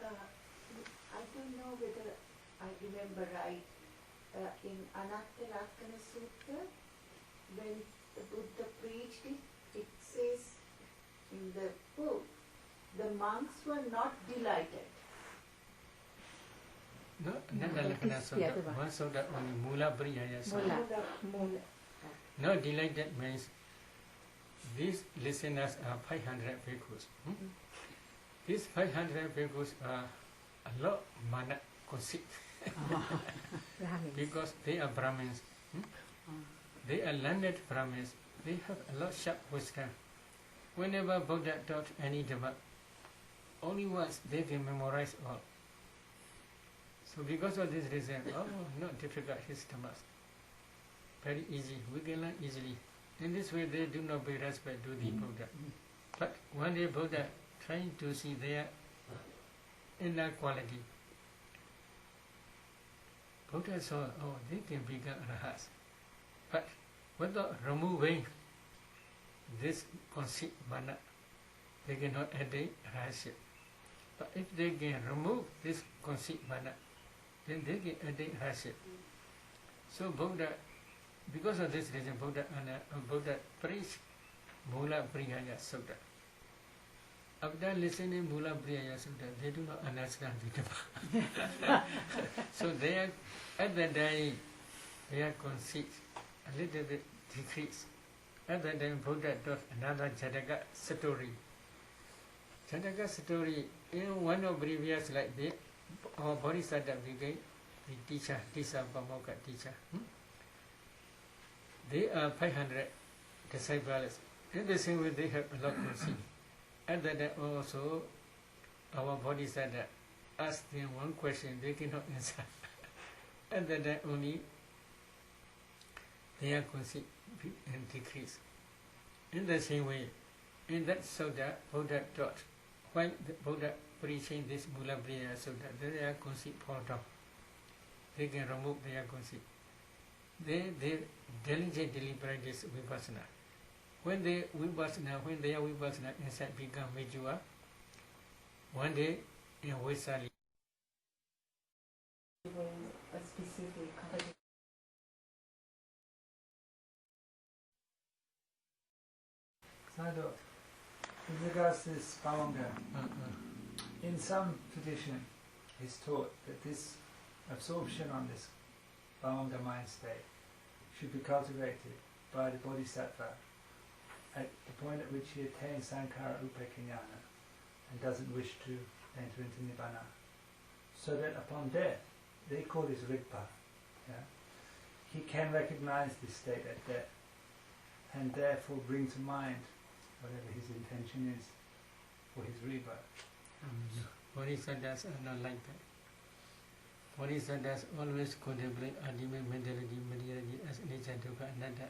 Speaker 6: I don't know whether I remember right. In Anatta Lakkhana Sutta, when the Buddha preached it, it says in the book, the monks were not delighted.
Speaker 1: No,
Speaker 5: that
Speaker 1: Nandalakana
Speaker 5: is the
Speaker 1: Sutta,
Speaker 5: other one.
Speaker 1: one Sutta only, Mula Priyaya Sutta.
Speaker 5: Mula. Mula.
Speaker 1: No, delighted means these listeners are 500 bhikkhus. These 500 bhikkhus are a lot mana conceit.
Speaker 5: Brahmins.
Speaker 1: Because they are Brahmins. They are learned Brahmins. They have a lot sharp wisdom. Whenever Buddha taught any Dhamma, only once they can memorize all. So because of this reason, not difficult his Dhammas. Very easy, we can learn easily. In this way they do not pay respect to the Buddha. But one day Buddha trying to see their inner quality. Buddha saw, they can become arahats. But without removing this conceit, mana, they cannot attain arahantship. But if they can remove this conceit, mana, then they can attain arahantship. So Buddha, because of this reason, Buddha preached Mula Priyaya Sutta. After listening Mula Priyaya Sutta, they do not understand the Dhamma. So they are, at that day, their conceit a little bit decreased. At that time, Buddha taught another Jataka story. Jataka story, in one of previous like this, our Bodhisattva became the teacher, Tisabhamokkha teacher. They are 500 disciples. In the same way, they have a lot of conceit. At that time also, our Bodhisattva asked them one question, they cannot answer. At that time only, their conceit decreased. In the same way, in that Sutta, Buddha taught, while the Buddha preaching this Mula Priyaya Sutta, their conceit fall down. They can remove their conceit. They diligently practice vipassana. When their vipassana inside become mature, one day in Vaisali,
Speaker 2: A specific context.
Speaker 7: Sadhu, with regards to this Bhavanga, in some tradition it's taught that this absorption on this Bhavanga mind state should be cultivated by the Bodhisattva at the point at which he attains Sankhara Upekkhañāna and doesn't wish to enter into Nibbana. So that upon death, they call this Rigpa, he can recognize this state at death and therefore bring to mind whatever his intention is for his rebirth.
Speaker 1: Bodhisattvas are not like that. Bodhisattvas always contemplate ultimate mentality, materiality as nature, dukkha, anatta,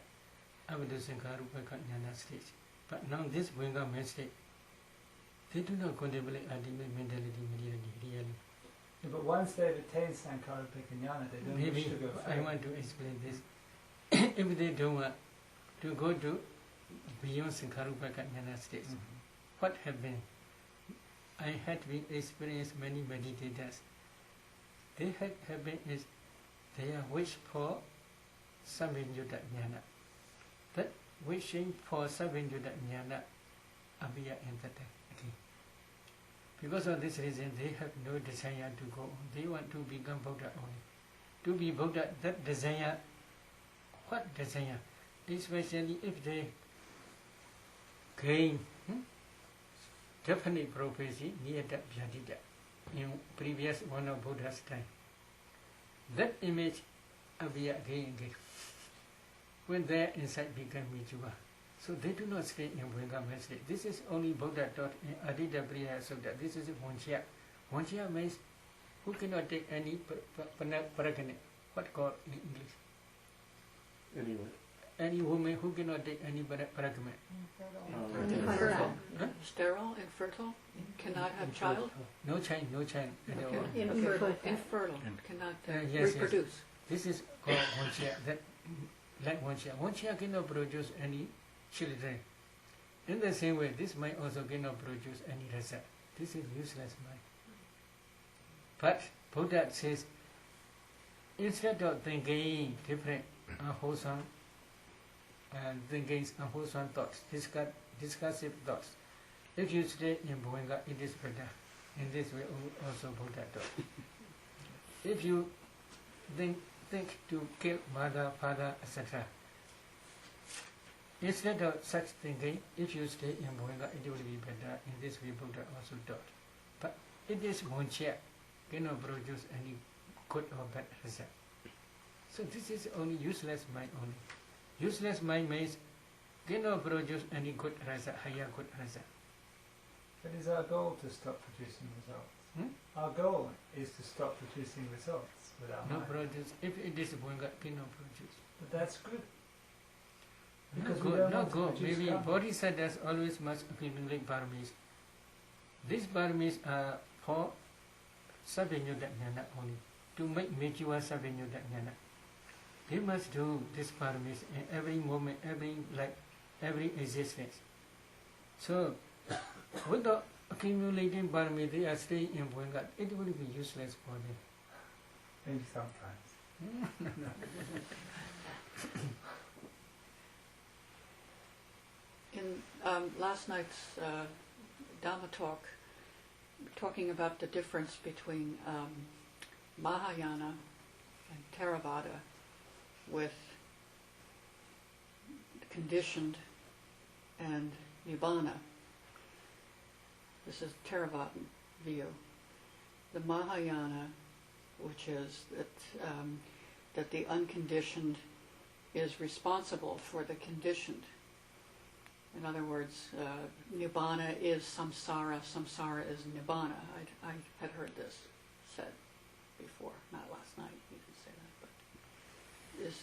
Speaker 1: abhidha sankhara upekkhañāna stage. But now this Vanga state, they do not contemplate ultimate mentality, materiality, reality.
Speaker 7: Yeah, but once they've attained Sankhara Upekkhañāna, they don't wish
Speaker 1: Maybe
Speaker 7: to go
Speaker 1: I
Speaker 7: further.
Speaker 1: want to explain this. If they don't want to go to beyond Sankhara upekkhañāna stage, what happened? I had been experienced many meditators. They had happened is they are wish for Saviññutta Jnana. That wishing for Saviññutta Jnana appear in that time. Okay. Because of this reason, they have no desire to go on. They want to become Buddha only. To be Buddha, that desire, what desire? Especially if they gain definite prophecy near that Vyadita in previous one of Buddha's time. That image appear again and again when their insight become mature. So they do not stay in Vanga state. This is only Buddha taught in Adita Priyaya Sutta. This is Vanchya. Vanchya means who cannot take any paragana. What called in English?
Speaker 8: Anyway.
Speaker 1: Any woman who cannot take any paragama.
Speaker 4: Infertile.
Speaker 1: Huh?
Speaker 4: Sterile, infertile, cannot have child.
Speaker 1: No child at all.
Speaker 4: Okay.
Speaker 5: Infertile.
Speaker 4: Infertile, cannot
Speaker 1: Yes.
Speaker 4: reproduce.
Speaker 1: This is called Vanchya. That like Vanchya. Vanchya cannot produce any children. In the same way, this mind also cannot produce any rasa. This is useless mind. But Buddha says, instead of thinking different, wholesome, thinking unwholesome thoughts, discursive thoughts. If you stay in Bhuanga, it is better. In this way also Buddha taught. If you think to kill mother, father, etc., instead of such thinking, if you stay in Bhuanga, it will be better. In this way Buddha also taught. But it is one chair, cannot produce any good or bad result. So this is only useless mind only. Useless mind means cannot produce any good result, higher good result.
Speaker 7: But is our goal to stop producing results? Our goal is to stop producing results with our
Speaker 1: No
Speaker 7: mind.
Speaker 1: produce. If it is Bhuanga, cannot produce.
Speaker 7: But that's good.
Speaker 1: Not
Speaker 7: Because we
Speaker 1: good,
Speaker 7: don't
Speaker 1: not
Speaker 7: want to
Speaker 1: good.
Speaker 7: produce
Speaker 1: Maybe
Speaker 7: karma.
Speaker 1: Bodhisattvas always must accumulate paramis. These paramis are for Sabinyuta Jnana only, to make mature Sabinyuta Jnana. They must do these paramis in every moment, every existence. So, without accumulating parami, they are staying in Bhuanga. It will be useless for them.
Speaker 7: Maybe sometimes.
Speaker 4: In last night's Dhamma talk, talking about the difference between Mahayana and Theravada with conditioned and Nibbana. This is Theravadan view. The Mahayana, which is that the unconditioned is responsible for the conditioned. In other words, Nibbana is samsara, samsara is Nibbana. I had heard this said before, not last night, you didn't say that, but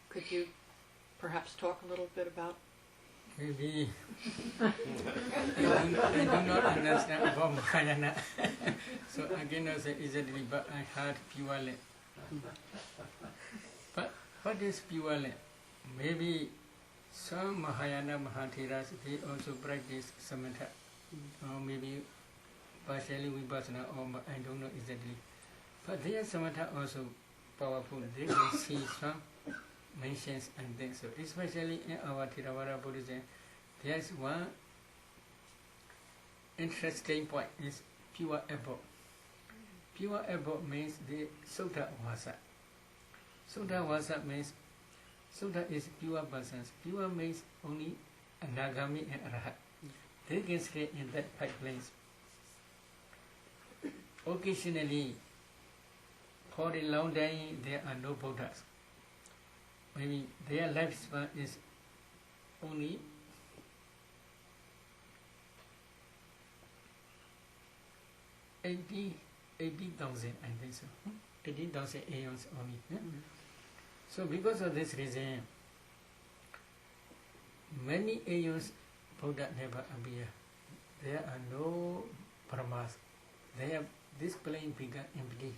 Speaker 4: could you perhaps talk a little bit about?
Speaker 1: Maybe I do not understand about Mahayana. So I cannot say exactly, but I heard pure land. But what is pure land? Maybe some Mahayana Mahatheras, they also practice samatha, or maybe partially vipassana, or I don't know exactly. But their samatha also powerful. They can see some mentions and things. So especially in our Theravada Buddhism, there is one interesting point, is pure abode. Pure abode means the Sutta Vasa. Sutta Vasa means Sutta is pure persons. Pure means only Anagami and Arahat. They can stay in that five planes. Occasionally, for a long time, there are no Buddhas. Maybe their lifespan is only 80,000, I think so. 80,000 aeons only. So because of this reason, many aeons Buddha never appear. There are no Brahmas. This plane become empty.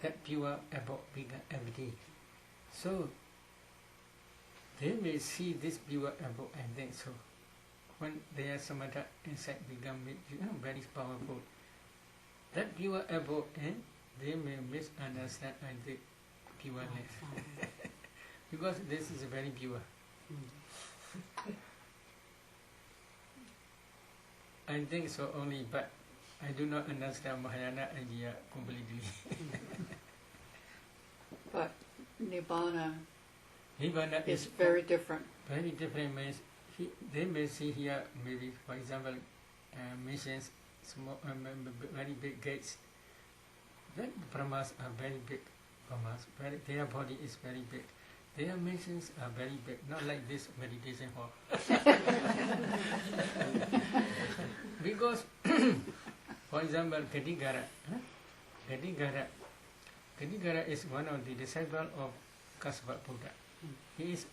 Speaker 1: That pure abode become empty. So they may see this pure abode and then so when their samatha inside become very powerful, that pure abode and they may misunderstand and the pureness. Because this is very pure. I think so only, but I do not understand Mahayana idea completely.
Speaker 4: But Nibbana
Speaker 1: Nibbana
Speaker 4: is very different.
Speaker 1: Very different means they may see here maybe, for example, missions, small, very big gates. Then Brahmas are very big. Brahmas, their body is very big. Their missions are very big, not like this meditation hall. Because, for example, Gadigara. Gadigara is one of the disciples of Kasva Buddha. He is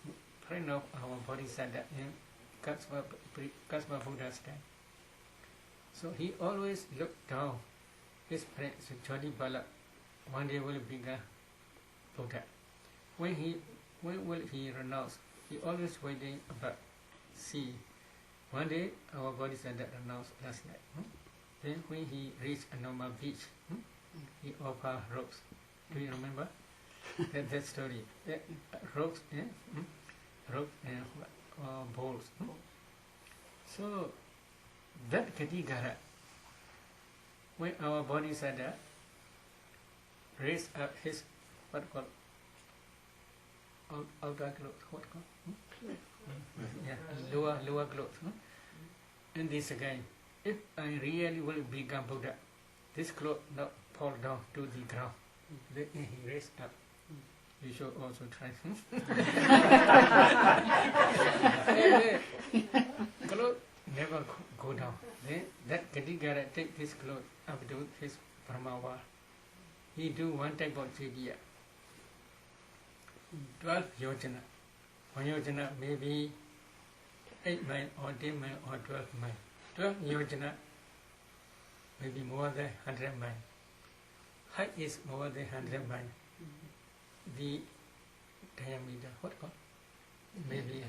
Speaker 1: friend of our Bodhisattva in Kasva Buddha's time. So he always looked down his friend Jodhipala. One day will become Buddha. When will he renounce? He always waiting about see. One day our Bodhisattva renounced last night. Then when he reached Anoma beach, he offered ropes. Do you remember that story? Ropes. rope and balls. So that Katigara, when our body said that, raise up his what called outer cloth, what called? Yeah, lower cloth. And this again, if I really will become Buddha, this cloth not fall down to the ground. Then he raise up. You should also try. Cloth never go down. Then that Katigara take this cloth up to his Brahmawa. He do one type of jivya. 12 yojana. 1 yojana maybe 8 mile or 10 mile or 12 mile. 12 yojana maybe more than 100 mile. Height is more than 100 mile. The diameter, what called? Maybe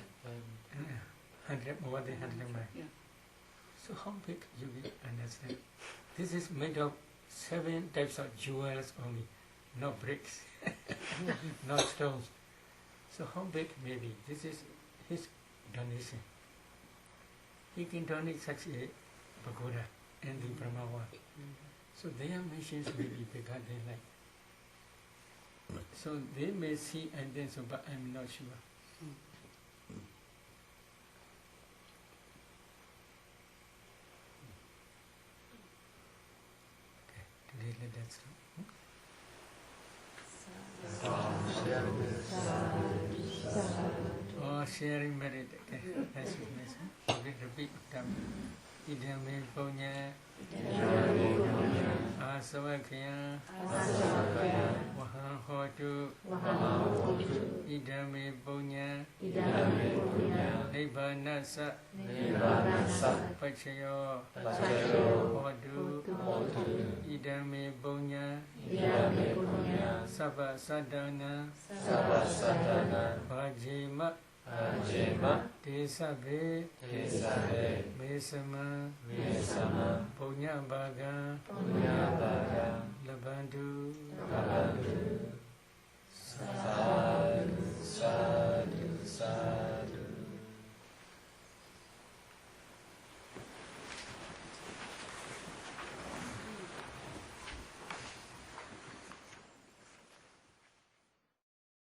Speaker 1: 100, more than 100 mile.
Speaker 4: Yeah.
Speaker 1: So how big you will understand? This is made of 7 types of jewels only, no bricks, no stones. So how big maybe? This is his donation. He can donate such a pagoda and the Brahmawa. So their missions may be bigger than like. So they may see and then so, but I'm not sure. Okay, today let that stop. Oh, sharing merit. Okay, that's it. Okay, repeat. Idame punya asawakya wahahotu idame punya nibbanasa pacayo hodu idame punya sabba sadhana vajima Desabe Mesama Punya Baga Labandu Sadhu Sadhu Sadhu